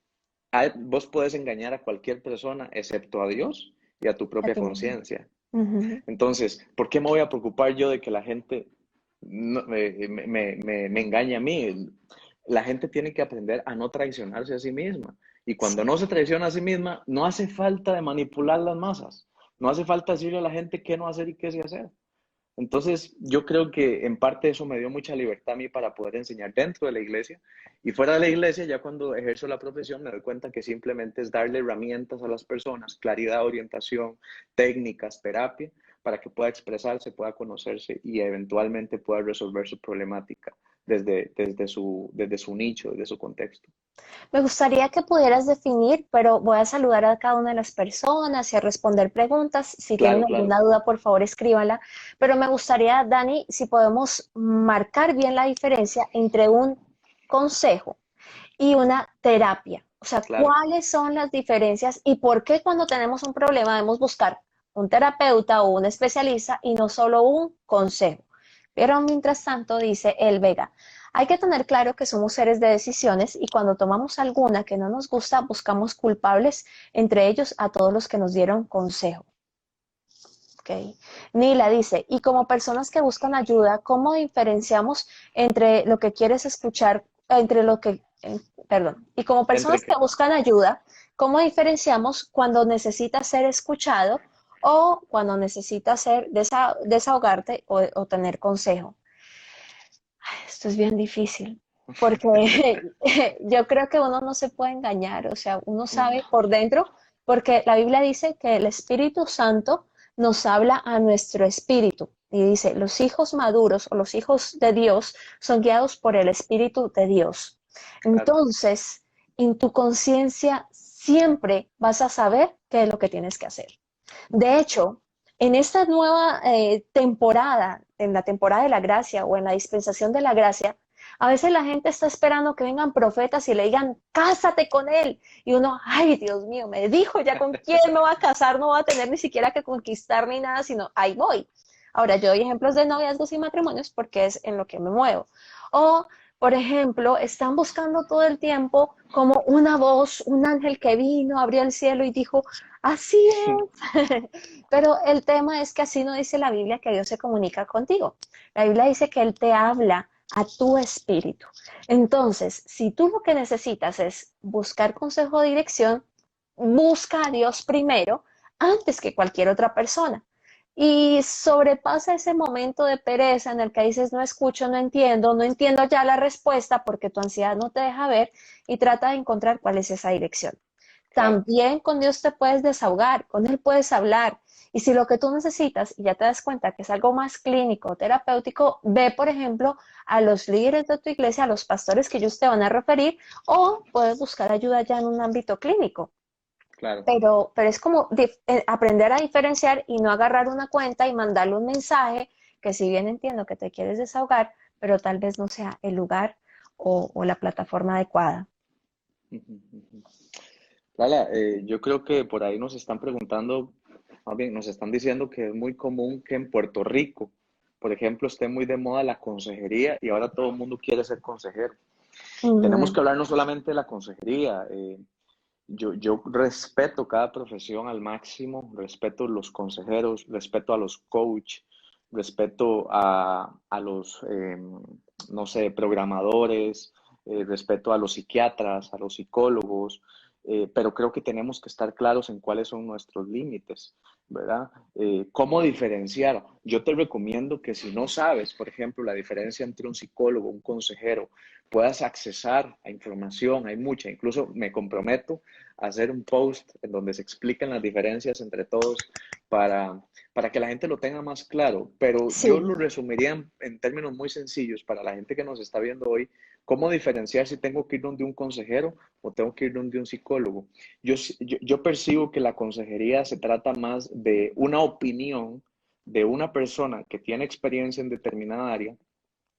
vos puedes engañar a cualquier persona excepto a Dios y a tu A propia ti mismo. conciencia. Ujú. Entonces, ¿por qué me voy a preocupar yo de que la gente me engañe a mí? La gente tiene que aprender a no traicionarse a sí misma. Y cuando Sí. no se traiciona a sí misma, no hace falta de manipular las masas. No hace falta decirle a la gente qué no hacer y qué sí hacer. Entonces, yo creo que en parte eso me dio mucha libertad a mí para poder enseñar dentro de la iglesia y fuera de la iglesia, ya cuando ejerzo la profesión, me doy cuenta que simplemente es darle herramientas a las personas, claridad, orientación, técnicas, terapia, para que pueda expresarse, pueda conocerse y eventualmente pueda resolver su problemática desde su nicho, desde su contexto. Me gustaría que pudieras definir, pero voy a saludar a cada una de las personas y a responder preguntas. Si tienen Claro, claro. alguna duda, por favor, escríbanla. Pero me gustaría, Dani, si podemos marcar bien la diferencia entre un consejo y una terapia. O sea, Claro. ¿cuáles son las diferencias y por qué cuando tenemos un problema debemos buscar un terapeuta o un especialista y no solo un consejo? Pero mientras tanto, dice el Vega, hay que tener claro que somos seres de decisiones y cuando tomamos alguna que no nos gusta, buscamos culpables, entre ellos a todos los que nos dieron consejo. Okay. Nila dice, y como personas que buscan ayuda, ¿cómo diferenciamos entre lo que quieres escuchar, entre lo que, perdón, y como Entre personas que que, buscan ayuda, ¿cómo diferenciamos cuando necesitas ser escuchado o cuando necesitas ser desahogarte o tener consejo? Esto es bien difícil, porque yo creo que uno no se puede engañar, o sea, uno sabe mm, por dentro, porque la Biblia dice que el Espíritu Santo nos habla a nuestro espíritu y dice, los hijos maduros o los hijos de Dios son guiados por el Espíritu de Dios. claro, Entonces, en tu conciencia siempre vas a saber qué es lo que tienes que hacer. De hecho, en esta nueva temporada, en la temporada de la gracia o en la dispensación de la gracia, a veces la gente está esperando que vengan profetas y le digan, cásate con él. Y uno, ay, Dios mío, me dijo ya con quién me va a casar, no va a tener ni siquiera que conquistar ni nada, sino ahí voy. Ahora, yo doy ejemplos de noviazgos y matrimonios porque es en lo que me muevo. O, por ejemplo, están buscando todo el tiempo como una voz, un ángel que vino, abrió el cielo y dijo, así es. Pero el tema es que así no dice la Biblia que Dios se comunica contigo. La Biblia dice que Él te habla a tu espíritu. Entonces, si tú lo que necesitas es buscar consejo de dirección, busca a Dios primero antes que cualquier otra persona. Y sobrepasa ese momento de pereza en el que dices, no escucho, no entiendo ya la respuesta porque tu ansiedad no te deja ver y trata de encontrar cuál es esa dirección. claro. También con Dios te puedes desahogar, con Él puedes hablar. Y si lo que tú necesitas y ya te das cuenta que es algo más clínico, terapéutico, ve, por ejemplo, a los líderes de tu iglesia, a los pastores que ellos te van a referir, o puedes buscar ayuda ya en un ámbito clínico. Claro. Pero es como aprender a diferenciar y no agarrar una cuenta y mandarle un mensaje que si bien entiendo que te quieres desahogar, pero tal vez no sea el lugar o la plataforma adecuada. Ujú, ujú. Lala, yo creo que por ahí nos están preguntando, más bien nos están diciendo que es muy común que en Puerto Rico, por ejemplo, esté muy de moda la consejería y ahora todo el mundo quiere ser consejero. Tenemos Ujú, que hablar no solamente de la consejería. Yo respeto cada profesión al máximo, respeto los consejeros, respeto a los coach, respeto a los, no sé, programadores, respeto a los psiquiatras, a los psicólogos, pero creo que tenemos que estar claros en cuáles son nuestros límites, ¿verdad? ¿Cómo diferenciar? Yo te recomiendo que si no sabes, por ejemplo, la diferencia entre un psicólogo, un consejero, puedas accesar a información, hay mucha, incluso me comprometo a hacer un post en donde se explican las diferencias entre todos para, para que la gente lo tenga más claro, pero yo sí. lo resumiría en términos muy sencillos para la gente que nos está viendo hoy, cómo diferenciar si tengo que ir donde un consejero o tengo que ir donde un psicólogo. Yo percibo que la consejería se trata más de una opinión de una persona que tiene experiencia en determinada área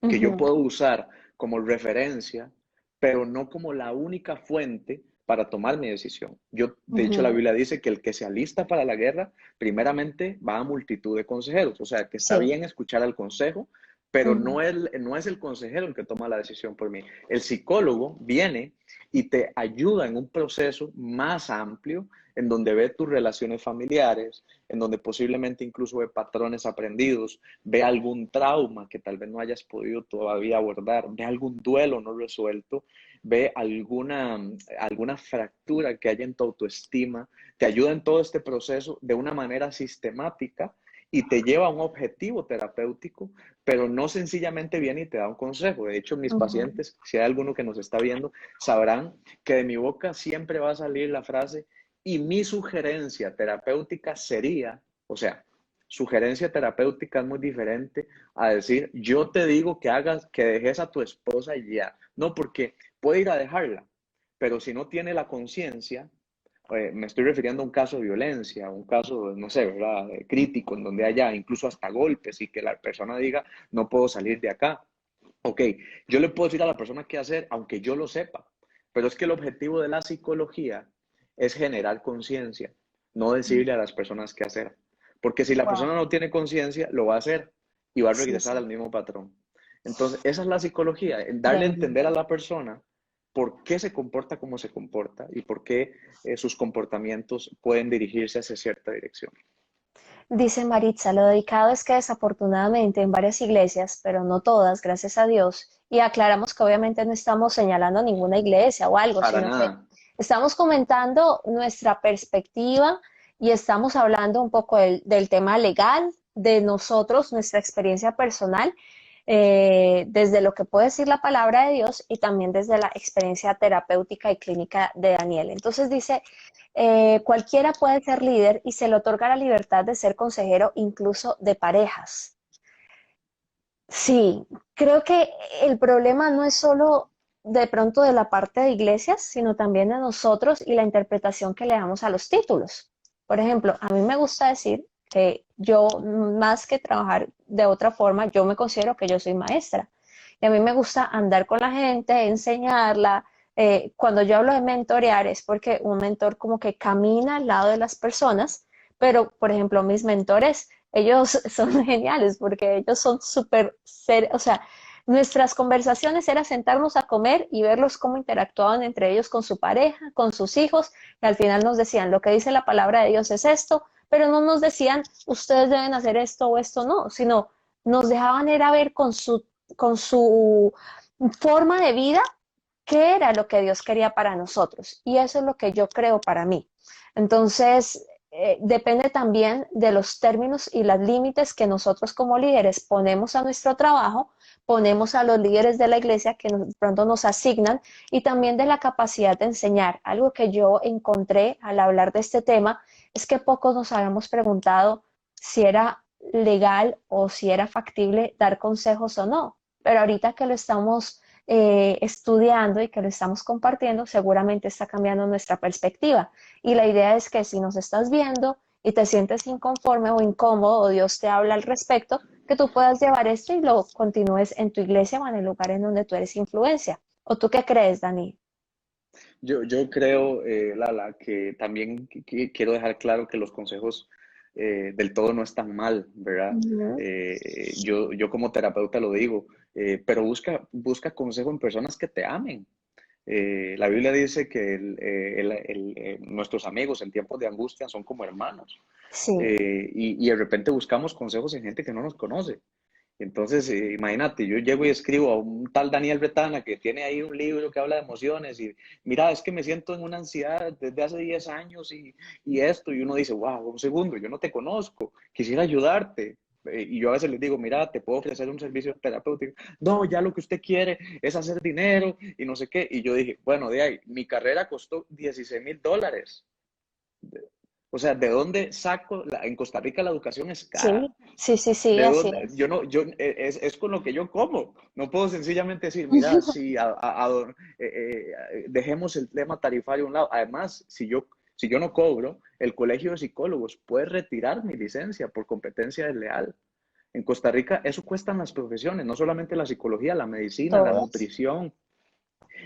que yo Ujú, puedo usar como referencia, pero no como la única fuente para tomar mi decisión. De hecho, la ujú, Biblia dice que el que se alista para la guerra, primeramente va a multitud de consejeros. O sea, que está sí. bien escuchar el consejo, pero Ujú, no es el consejero el que toma la decisión por mí. El psicólogo viene y te ayuda en un proceso más amplio en donde ve tus relaciones familiares, en donde posiblemente incluso ve patrones aprendidos, ve algún trauma que tal vez no hayas podido todavía abordar, ve algún duelo no resuelto, ve alguna fractura que haya en tu autoestima, te ayuda en todo este proceso de una manera sistemática y te lleva a un objetivo terapéutico, pero no sencillamente viene y te da un consejo. De hecho, mis ujú. pacientes, si hay alguno que nos está viendo, sabrán que de mi boca siempre va a salir la frase, y mi sugerencia terapéutica sería, o sea, sugerencia terapéutica es muy diferente a decir, yo te digo que hagas, que dejes a tu esposa y ya. No, porque puede ir a dejarla, pero si no tiene la conciencia, me estoy refiriendo a un caso de violencia, un caso, no sé, ¿verdad? Crítico, en donde haya incluso hasta golpes y que la persona diga, no puedo salir de acá. Ok, yo le puedo decir a la persona qué hacer, aunque yo lo sepa, pero es que el objetivo de la psicología es generar conciencia, no decirle a las personas qué hacer. Porque si la persona Wow. no tiene conciencia, lo va a hacer y va a sí, regresar sí, al mismo patrón. Entonces, esa es la psicología, el de darle a entender verdad. a la persona por qué se comporta como se comporta y por qué sus comportamientos pueden dirigirse hacia cierta dirección. Dice Maritza, lo dedicado es que desafortunadamente en varias iglesias, pero no todas, gracias a Dios, y aclaramos que obviamente no estamos señalando ninguna iglesia o algo, Para sino que nada. estamos comentando nuestra perspectiva y estamos hablando un poco del tema legal, de nosotros, nuestra experiencia personal, desde lo que puede decir la palabra de Dios y también desde la experiencia terapéutica y clínica de Daniel. Entonces dice, cualquiera puede ser líder y se le otorga la libertad de ser consejero incluso de parejas. Sí, creo que el problema no es solo de pronto de la parte de iglesias, sino también de nosotros y la interpretación que le damos a los títulos. Por ejemplo, a mí me gusta decir que yo, más que trabajar de otra forma, yo me considero que yo soy maestra. Y a mí me gusta andar con la gente, enseñarla. Cuando yo hablo de mentorear es porque un mentor como que camina al lado de las personas, pero por ejemplo, mis mentores ellos son geniales porque ellos son súper, o sea, nuestras conversaciones era sentarnos a comer y verlos cómo interactuaban entre ellos con su pareja, con sus hijos, y al final nos decían, lo que dice la palabra de Dios es esto, pero no nos decían, ustedes deben hacer esto o esto no, sino nos dejaban ir a ver con su forma de vida qué era lo que Dios quería para nosotros. Y eso es lo que yo creo para mí. Entonces, depende también de los términos y los límites que nosotros como líderes ponemos a nuestro trabajo, ponemos a los líderes de la iglesia que pronto nos asignan y también de la capacidad de enseñar. Algo que yo encontré al hablar de este tema es que pocos nos habíamos preguntado si era legal o si era factible dar consejos o no. Pero ahorita que lo estamos estudiando y que lo estamos compartiendo, seguramente está cambiando nuestra perspectiva. Y la idea es que si nos estás viendo y te sientes inconforme o incómodo o Dios te habla al respecto, que tú puedas llevar esto y lo continúes en tu iglesia o en el lugar en donde tú eres influencia. ¿O tú qué crees, Dani? Yo creo, Lala, que también quiero dejar claro que los consejos del todo no están mal, ¿verdad? Ujú. Yo como terapeuta lo digo, pero busca consejo en personas que te amen. La Biblia dice que nuestros amigos en tiempos de angustia son como hermanos. Sí, Y de repente buscamos consejos en gente que no nos conoce. Entonces, imagínate, yo llego y escribo a un tal Daniel Bretana que tiene ahí un libro que habla de emociones y mira, es que me siento en una ansiedad desde hace 10 años y esto, y uno dice, wow, un segundo, yo no te conozco, quisiera ayudarte. Y yo a veces les digo, mira, te puedo ofrecer un servicio terapéutico. No, ya lo que usted quiere es hacer dinero y no sé qué. Y yo dije, bueno, de ahí, mi carrera costó $16,000. O sea, ¿de dónde saco? En Costa Rica la educación es cara. sí, sí, sí, sí, ¿De así dónde? es. Yo no, yo, es con lo que yo como. No puedo sencillamente decir, mira, si dejemos el tema tarifario a un lado. Además, si yo no cobro, el Colegio de Psicólogos puede retirar mi licencia por competencia desleal. En Costa Rica eso cuesta en las profesiones, no solamente la psicología, la medicina, la Todas. nutrición,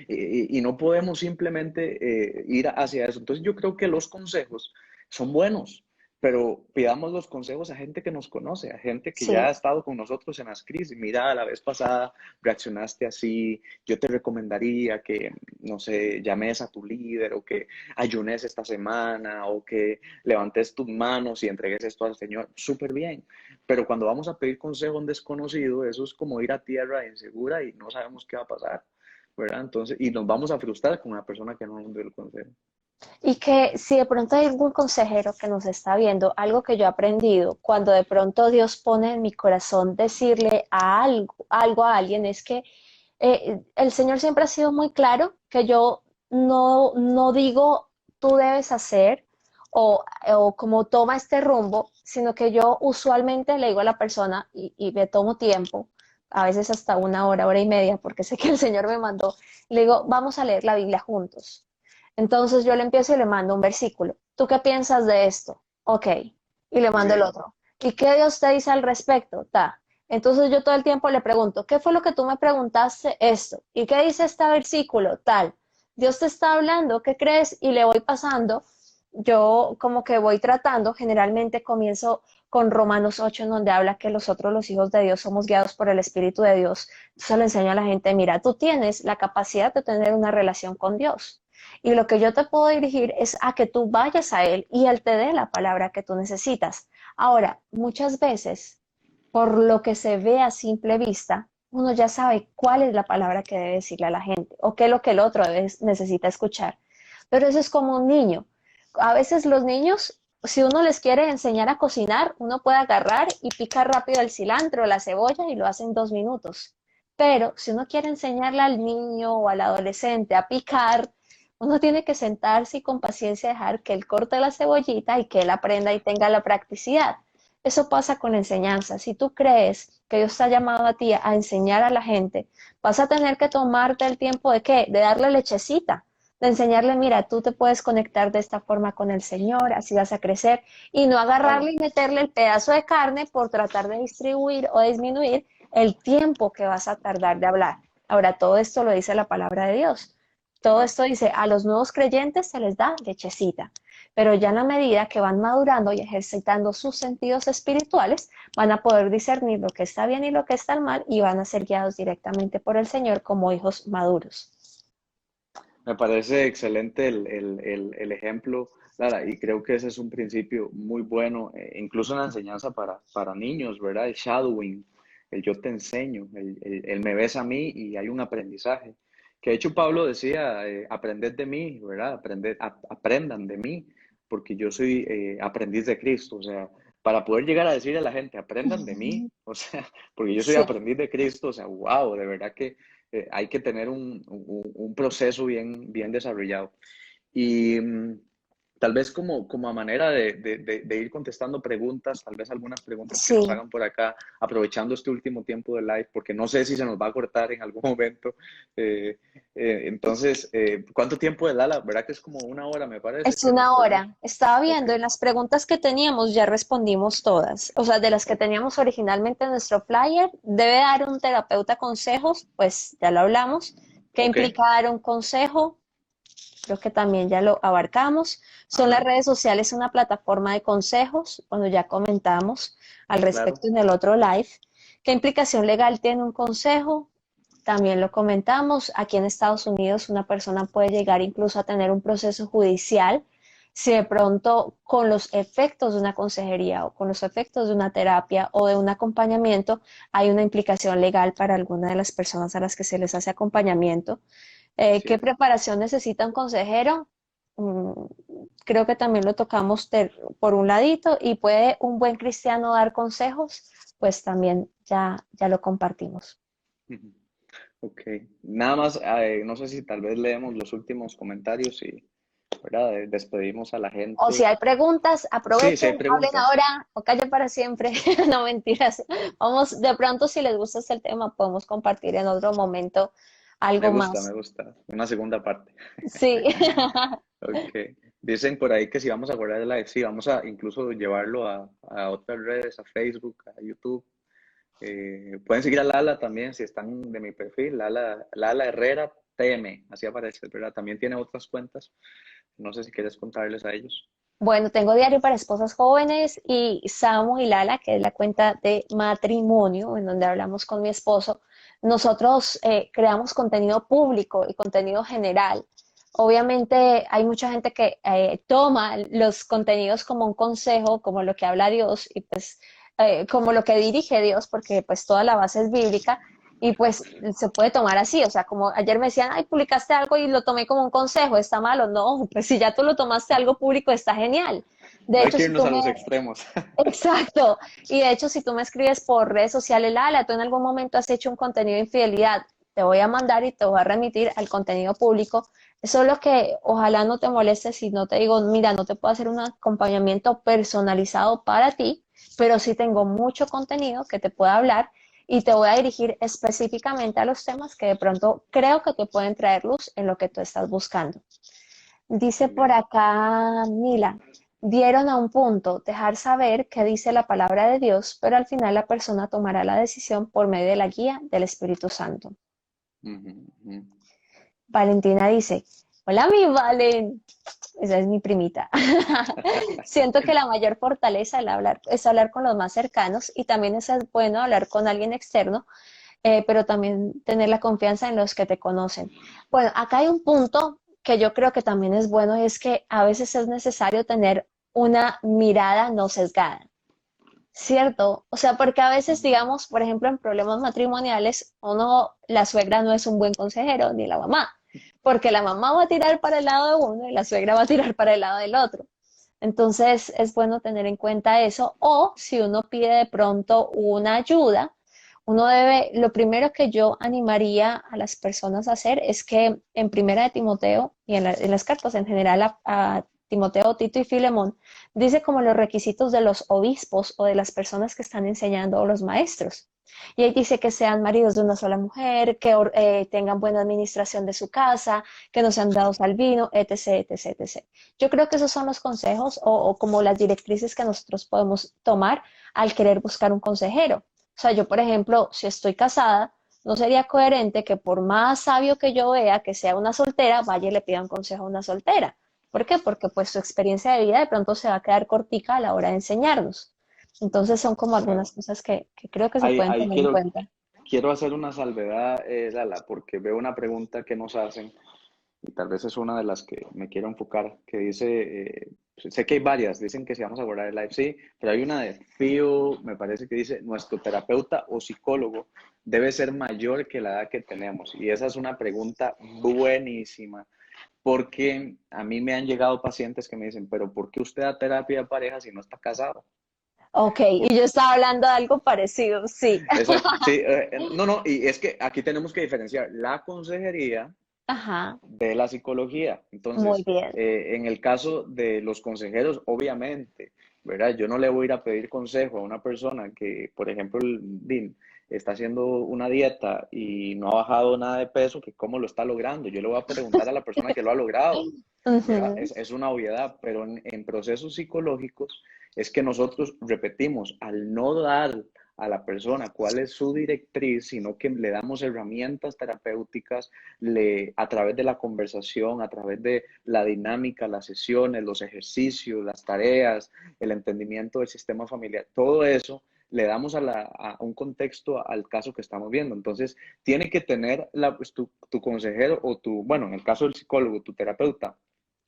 y no podemos simplemente ir hacia eso. Entonces yo creo que los consejos son buenos, pero pidamos los consejos a gente que nos conoce, a gente que ya ha Sí, estado con nosotros en las crisis. Mira, la vez pasada reaccionaste así, yo te recomendaría que, no sé, llames a tu líder o que ayunes esta semana o que levantes tus manos y entregues esto al Señor. Súper bien, pero cuando vamos a pedir consejo a un desconocido, eso es como ir a tierra insegura y no sabemos qué va a pasar. ¿Verdad? Entonces, y nos vamos a frustrar con una persona que no nos dio el consejo. y que si de pronto hay algún consejero que nos está viendo, algo que yo he aprendido, cuando de pronto Dios pone en mi corazón decirle algo a alguien, es que el Señor siempre ha sido muy claro que yo no digo tú debes hacer o como toma este rumbo, sino que yo usualmente le digo a la persona y me tomo tiempo, a veces hasta una hora, hora y media, porque sé que el Señor me mandó, le digo, vamos a leer la Biblia juntos. Entonces yo le empiezo y le mando un versículo. ¿Tú qué piensas de esto? Ok. Y le mando el Okay. otro. ¿Y qué Dios te dice al respecto? Ta. Entonces yo todo el tiempo le pregunto, ¿qué fue lo que tú me preguntaste esto? ¿Y qué dice este versículo? Tal. Dios te está hablando, ¿qué crees? Y le voy pasando. Yo como que voy tratando, generalmente comienzo con Romanos 8, en donde habla que nosotros, los hijos de Dios, somos guiados por el Espíritu de Dios. Entonces le enseño a la gente, mira, tú tienes la capacidad de tener una relación con Dios. Y lo que yo te puedo dirigir es a que tú vayas a Él y Él te dé la palabra que tú necesitas. Ahora, muchas veces, por lo que se ve a simple vista, uno ya sabe cuál es la palabra que debe decirle a la gente o qué es lo que el otro necesita escuchar. Pero eso es como un niño. A veces los niños, si uno les quiere enseñar a cocinar, uno puede agarrar y picar rápido el cilantro, la cebolla y lo hace en 2 minutos. Pero si uno quiere enseñarle al niño o al adolescente a picar, uno tiene que sentarse y con paciencia dejar que él corte la cebollita y que él aprenda y tenga la practicidad. Eso pasa con la enseñanza. Si tú crees que Dios te ha llamado a ti a enseñar a la gente, vas a tener que tomarte el tiempo de ¿qué? De darle lechecita, de enseñarle, mira, tú te puedes conectar de esta forma con el Señor, así vas a crecer, y no Claro. agarrarle y meterle el pedazo de carne por tratar de distribuir o disminuir el tiempo que vas a tardar de hablar. Ahora, todo esto lo dice la palabra de Dios. Todo esto dice, a los nuevos creyentes se les da lechecita, pero ya en la medida que van madurando y ejercitando sus sentidos espirituales, van a poder discernir lo que está bien y lo que está mal y van a ser guiados directamente por el Señor como hijos maduros. Me parece excelente el ejemplo, Lara, y creo que ese es un principio muy bueno, incluso en la enseñanza para niños, ¿verdad? El shadowing, el yo te enseño, el me ves a mí y hay un aprendizaje. Que de hecho Pablo decía, aprended de mí, ¿verdad? Aprendan de mí, porque yo soy aprendiz de Cristo, o sea, para poder llegar a decirle a la gente, aprendan de mí, o sea, porque yo soy Sí. aprendiz de Cristo, o sea, wow, de verdad que hay que tener un proceso bien desarrollado. Y tal vez como a manera de ir contestando preguntas, tal vez algunas preguntas que nos Sí, hagan por acá, aprovechando este último tiempo de live, porque no sé si se nos va a cortar en algún momento. Eh, entonces, ¿cuánto tiempo de Lala? ¿Verdad que es como una hora, me parece, es que nos una podemos? hora. Estaba Ok, viendo en las preguntas que teníamos, ya respondimos todas. O sea, de las que ok, teníamos originalmente en nuestro flyer, debe dar un terapeuta consejos, pues ya lo hablamos. ¿Qué ok, implica dar un consejo? Creo que también ya lo abarcamos. ¿Son las ajá, redes sociales una plataforma de consejos? Bueno, ya comentamos al claro, respecto en el otro live. ¿Qué implicación legal tiene un consejo? También lo comentamos. Aquí en Estados Unidos una persona puede llegar incluso a tener un proceso judicial si de pronto con los efectos de una consejería o con los efectos de una terapia o de un acompañamiento hay una implicación legal para alguna de las personas a las que se les hace acompañamiento. ¿Qué cierto. preparación necesita un consejero? Mm, Creo que también lo tocamos por un ladito y puede un buen cristiano dar consejos, pues también ya lo compartimos. Ujú. Ok, nada más, no sé si tal vez leemos los últimos comentarios y, ¿verdad? Despedimos a la O si gente. hay preguntas, Sí, sí aprovechen, hay hablen preguntas. ahora o callen para siempre. No mentiras. Vamos, de pronto, si les gusta este tema, podemos compartir en otro momento Me algo gusta, me más. gusta. Una segunda parte. Sí. Ok. Dicen por ahí que si vamos a guardar el live, sí, vamos a incluso llevarlo a otras redes, a Facebook, a YouTube. Pueden seguir a Lala también si están de mi perfil, Lala Herrera TM, así aparece, ¿verdad? También tiene otras cuentas. No sé si quieres contarles a ellos. Bueno, tengo Diario para Esposas Jóvenes y Samu y Lala, que es la cuenta de matrimonio, en donde hablamos con mi esposo. Nosotros creamos contenido público y contenido general. Obviamente hay mucha gente que toma los contenidos como un consejo, como lo que habla Dios y pues como lo que dirige Dios, porque pues toda la base es bíblica y pues se puede tomar así, o sea, como ayer me decían, ay, publicaste algo y lo tomé como un consejo, ¿está malo? No, pues si ya tú lo tomaste algo público, está genial. De No hay hecho, que si irnos tú a me, los extremos. exacto, y de hecho, si tú me escribes por redes sociales, Lala, tú en algún momento has hecho un contenido de infidelidad, te voy a mandar y te voy a remitir al contenido público. Eso es lo que ojalá no te moleste si no te digo, mira, no te puedo hacer un acompañamiento personalizado para ti, pero sí tengo mucho contenido que te pueda hablar y te voy a dirigir específicamente a los temas que de pronto creo que te pueden traer luz en lo que tú estás buscando. Dice Muy por bien. acá Mila, dieron a un punto, dejar saber qué dice la palabra de Dios, pero al final la persona tomará la decisión por medio de la guía del Espíritu Santo. Ujú, ujú. Valentina dice, hola mi Valen, esa es mi primita. Siento que la mayor fortaleza es hablar con los más cercanos y también es bueno hablar con alguien externo, pero también tener la confianza en los que te conocen. Bueno, acá hay un punto que yo creo que también es bueno y es que a veces es necesario tener una mirada no sesgada. ¿Cierto? O sea, porque a veces, digamos, por ejemplo, en problemas matrimoniales, la suegra no es un buen consejero, ni la mamá, porque la mamá va a tirar para el lado de uno y la suegra va a tirar para el lado del otro. Entonces, es bueno tener en cuenta eso. O si uno pide de pronto una ayuda, lo primero que yo animaría a las personas a hacer es que en Primera de Timoteo y en las cartas en general a Timoteo, Tito y Filemón, dice como los requisitos de los obispos o de las personas que están enseñando o los maestros. Y ahí dice que sean maridos de una sola mujer, que tengan buena administración de su casa, que no sean dados al vino, etc., etc., etc. Yo creo que esos son los consejos o como las directrices que nosotros podemos tomar al querer buscar un consejero. O sea, yo, por ejemplo, si estoy casada, no sería coherente que por más sabio que yo vea que sea una soltera, vaya y le pida un consejo a una soltera. ¿Por qué? Porque pues su experiencia de vida de pronto se va a quedar cortica a la hora de enseñarnos. Entonces son como algunas Claro. cosas que creo que se Ahí, pueden ahí tener en quiero, cuenta. quiero hacer una salvedad, Lala, porque veo una pregunta que nos hacen y tal vez es una de las que me quiero enfocar, que dice, sé que hay varias, dicen que si vamos a abordar el live, sí, pero hay una de Fío, me parece que dice, nuestro terapeuta o psicólogo debe ser mayor que la edad que tenemos. Y esa es una pregunta buenísima, porque a mí me han llegado pacientes que me dicen, pero ¿por qué usted da terapia de pareja si no está casado? Ok, y yo estaba hablando de algo parecido, sí. Sí, no, no, y es que aquí tenemos que diferenciar la consejería Ajá, de la psicología. muy Entonces, bien. en el caso de los consejeros, obviamente, ¿verdad? Yo no le voy a ir a pedir consejo a una persona que, por ejemplo, está haciendo una dieta y no ha bajado nada de peso, que cómo lo está logrando. Yo le voy a preguntar a la persona que lo ha logrado, ¿verdad? Ujú. Es una obviedad, pero en procesos psicológicos es que nosotros repetimos, al no dar a la persona cuál es su directriz, sino que le damos herramientas terapéuticas a través de la conversación, a través de la dinámica, las sesiones, los ejercicios, las tareas, el entendimiento del sistema familiar, todo eso le damos a un contexto al caso que estamos viendo. Entonces, tiene que tener pues, tu consejero o bueno, en el caso del psicólogo, tu terapeuta,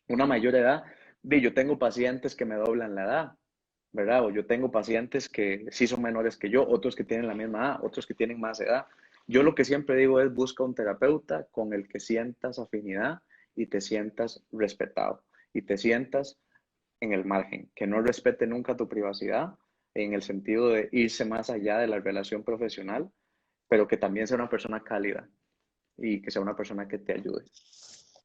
una mayor edad. Yo tengo pacientes que me doblan la edad, ¿verdad? O yo tengo pacientes que sí son menores que yo, otros que tienen la misma edad, otros que tienen más edad. Yo lo que siempre digo es busca un terapeuta con el que sientas afinidad y te sientas respetado y te sientas en el margen, que no respete nunca tu privacidad en el sentido de irse más allá de la relación profesional, pero que también sea una persona cálida y que sea una persona que te ayude.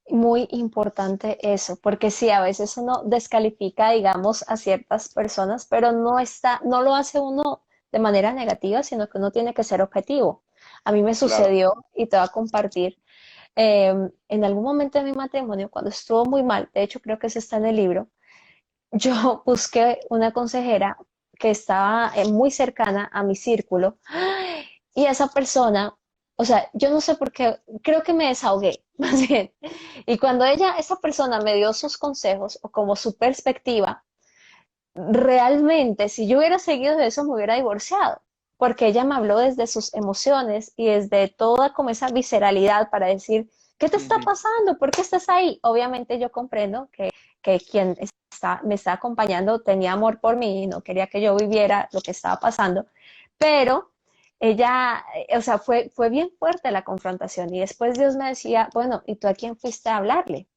Muy importante eso, porque sí, a veces uno descalifica, digamos, a ciertas personas, pero no lo hace uno de manera negativa, sino que uno tiene que ser objetivo. A mí me Claro. sucedió, y te voy a compartir, en algún momento de mi matrimonio, cuando estuvo muy mal, de hecho creo que eso está en el libro, yo busqué una consejera que estaba muy cercana a mi círculo y esa persona, o sea, yo no sé por qué, creo que me desahogué, más bien. Y cuando esa persona me dio sus consejos o como su perspectiva, realmente si yo hubiera seguido de eso me hubiera divorciado, porque ella me habló desde sus emociones y desde toda como esa visceralidad para decir, ¿qué te está Ujú, pasando? ¿Por qué estás ahí? Obviamente yo comprendo que quien me está acompañando tenía amor por mí y no quería que yo viviera lo que estaba pasando, pero ella, o sea, fue bien fuerte la confrontación y después Dios me decía, bueno, ¿y tú a quién fuiste a hablarle?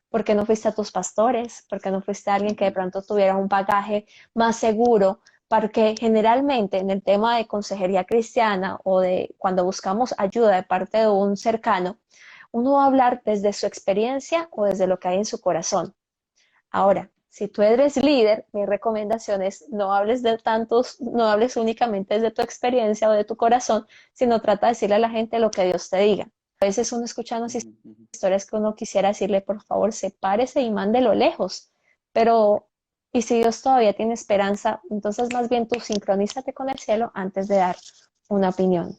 ¿Por qué no fuiste a tus pastores? ¿Por qué no fuiste a alguien que de ujú, pronto tuviera un bagaje más seguro? Porque generalmente en el tema de consejería cristiana o de cuando buscamos ayuda de parte de un cercano, uno va a hablar desde su experiencia o desde lo que hay en su corazón. Ahora, si tú eres líder, mi recomendación es no hables únicamente desde tu experiencia o de tu corazón, sino trata de decirle a la gente lo que Dios te diga. A veces uno escucha unas ujú, ujú. historias que uno quisiera decirle, por favor, sepárese y mándelo lejos. Pero, y si Dios todavía tiene esperanza, entonces más bien tú sincronízate con el cielo antes de dar una opinión.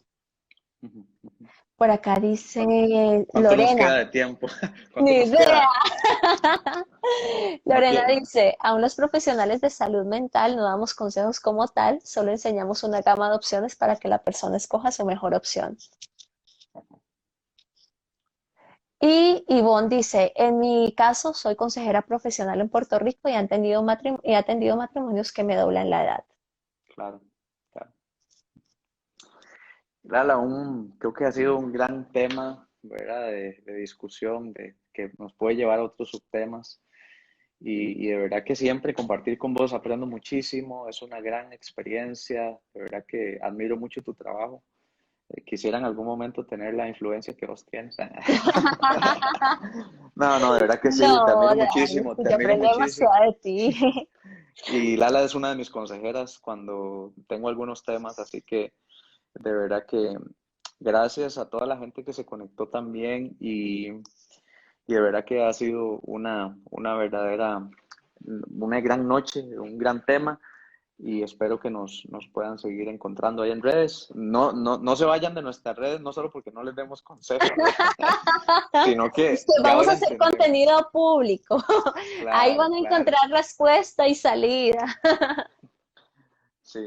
Ujú, ujú. Por acá dice ¿Cuánto nos Lorena, queda de tiempo? ¿Cuánto ni nos idea. queda? No Lorena quiero. dice, aún los profesionales de salud mental no damos consejos como tal, solo enseñamos una gama de opciones para que la persona escoja su mejor opción. Y Ivonne dice, en mi caso soy consejera profesional en Puerto Rico y he atendido matrimonios que me doblan la edad. Claro, claro. Lala, creo que ha sido un gran tema, ¿verdad? De discusión, que nos puede llevar a otros subtemas. Y de verdad que siempre compartir con vos aprendo muchísimo, es una gran experiencia, de verdad que admiro mucho tu trabajo. Quisiera en algún momento tener la influencia que vos tienes. No, no, de verdad que sí, No, Dani, te yo admiro aprendo demasiado muchísimo. de ti. Y Lala es una de mis consejeras cuando tengo algunos temas, así que de verdad que gracias a toda la gente que se conectó también y de verdad que ha sido una verdadera, una gran noche, un gran tema y espero que nos puedan seguir encontrando ahí en redes. No, no, no se vayan de nuestras redes, no solo porque no les demos consejos, sino Es que que ya vamos ahora a hacer entendemos. contenido público. Ahí Claro, van a claro, encontrar respuesta y salida. sí.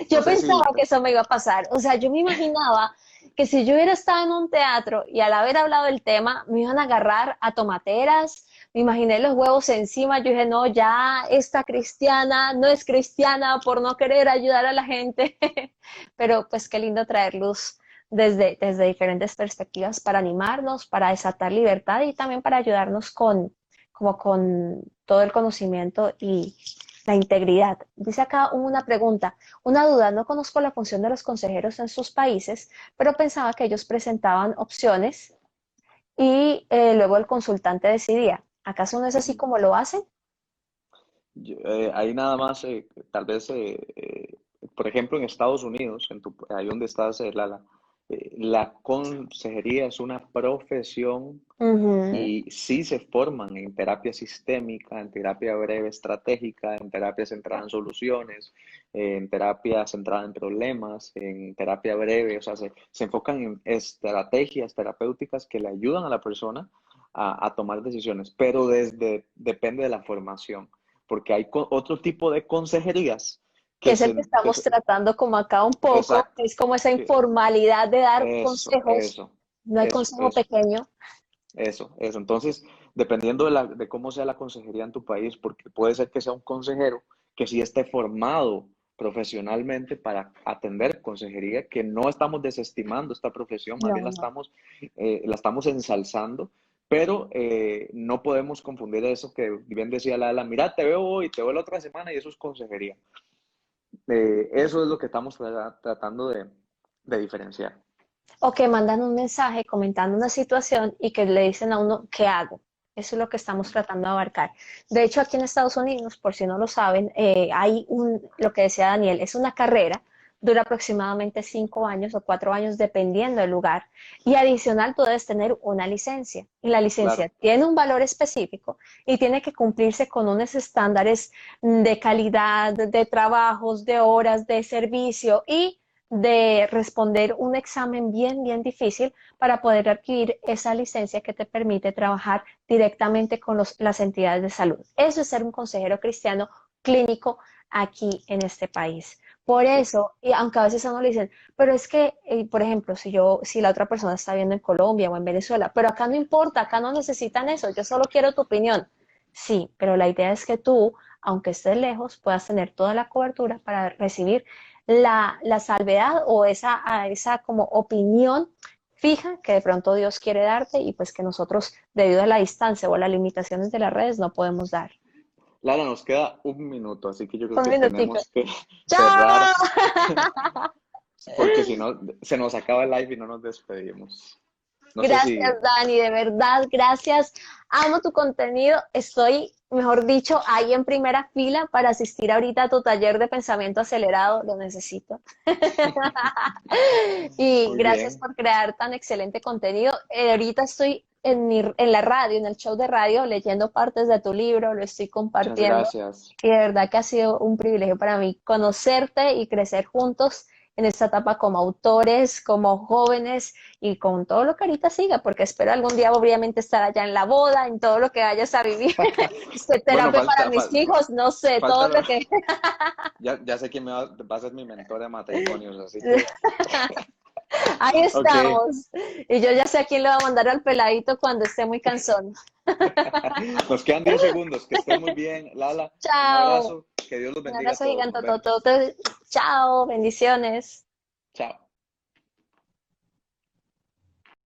No Yo sé pensaba si, que eso me iba a pasar. O sea, yo me imaginaba que si yo hubiera estado en un teatro y al haber hablado del tema, me iban a agarrar a tomateras. Me imaginé los huevos encima. Yo dije, no, ya esta cristiana no es cristiana por no querer ayudar a la gente. Pero pues qué lindo traer luz desde diferentes perspectivas para animarnos, para desatar libertad y también para ayudarnos como con todo el conocimiento y la integridad. Dice acá una pregunta, una duda, no conozco la función de los consejeros en sus países, pero pensaba que ellos presentaban opciones y luego el consultante decidía. ¿Acaso no es así como lo hacen? ahí nada más, tal vez, por ejemplo, en Estados Unidos, ahí donde estás, Lala, la consejería es una profesión Ujú. y sí se forman en terapia sistémica, en terapia breve estratégica, en terapia centrada en soluciones, en terapia centrada en problemas, en terapia breve, o sea, se enfocan en estrategias terapéuticas que le ayudan a la persona a tomar decisiones, pero depende de la formación, porque hay otro tipo de consejerías Que que es el que se, que estamos se- tratando como acá un poco, exacto, es como esa que informalidad de dar eso, consejos, eso, no hay eso, consejo eso. pequeño. Eso. Entonces, dependiendo de cómo sea la consejería en tu país, porque puede ser que sea un consejero que sí esté formado profesionalmente para atender consejería, que no estamos desestimando esta profesión, más bien No, no. la estamos ensalzando, pero no podemos confundir eso que bien decía la mira, te veo hoy, te veo la otra semana y eso es consejería. Eso es lo que estamos tratando de diferenciar. O que mandan un mensaje comentando una situación y que le dicen a uno, ¿qué hago? Eso es lo que estamos tratando de abarcar. De hecho, aquí en Estados Unidos, por si no lo saben, lo que decía Daniel, es una carrera, dura aproximadamente 5 años o 4 años, dependiendo del lugar. Y adicional, tú debes tener una licencia. Y la licencia Claro, tiene un valor específico y tiene que cumplirse con unos estándares de calidad, de trabajos, de horas, de servicio y de responder un examen bien difícil para poder adquirir esa licencia que te permite trabajar directamente con las entidades de salud. Eso es ser un consejero cristiano clínico aquí en este país. Por sí, eso, y aunque a veces a uno le dicen, pero es que, por ejemplo, si la otra persona está viendo en Colombia o en Venezuela, pero acá no importa, acá no necesitan eso, yo solo quiero tu opinión. Sí, pero la idea es que tú, aunque estés lejos, puedas tener toda la cobertura para recibir la salvedad o esa como opinión fija que de pronto Dios quiere darte y pues que nosotros, debido a la distancia o a las limitaciones de las redes, no podemos dar. Lara, nos queda un minuto, así que yo creo Un que minutico. tenemos que cerrar ¡Chao! porque si no se nos acaba el live y no nos despedimos. No sé Gracias, si, Dani, de verdad, gracias. Amo tu contenido. Estoy, mejor dicho, ahí en primera fila para asistir ahorita a tu taller de pensamiento acelerado. Lo necesito. Y muy gracias bien, por crear tan excelente contenido. Ahorita estoy en la radio, en el show de radio, leyendo partes de tu libro, lo estoy muchas compartiendo. gracias. Y de verdad que ha sido un privilegio para mí conocerte y crecer juntos en esta etapa como autores, como jóvenes y con todo lo que ahorita siga, porque espero algún día obviamente estar allá en la boda, en todo lo que vayas a vivir, Bueno, terapia para mis hijos, no sé, todo falta, lo que... ya sé quién va a ser mi mentora de matrimonios, así que, Ahí ok, estamos. Y yo ya sé a quién le va a mandar al peladito cuando esté muy cansón. nos quedan 10 segundos, que estés muy bien, Lala, un Chao. abrazo, que Dios los Un bendiga a abrazo todos, nos gigante. vemos, Chao. Bendiciones. chao.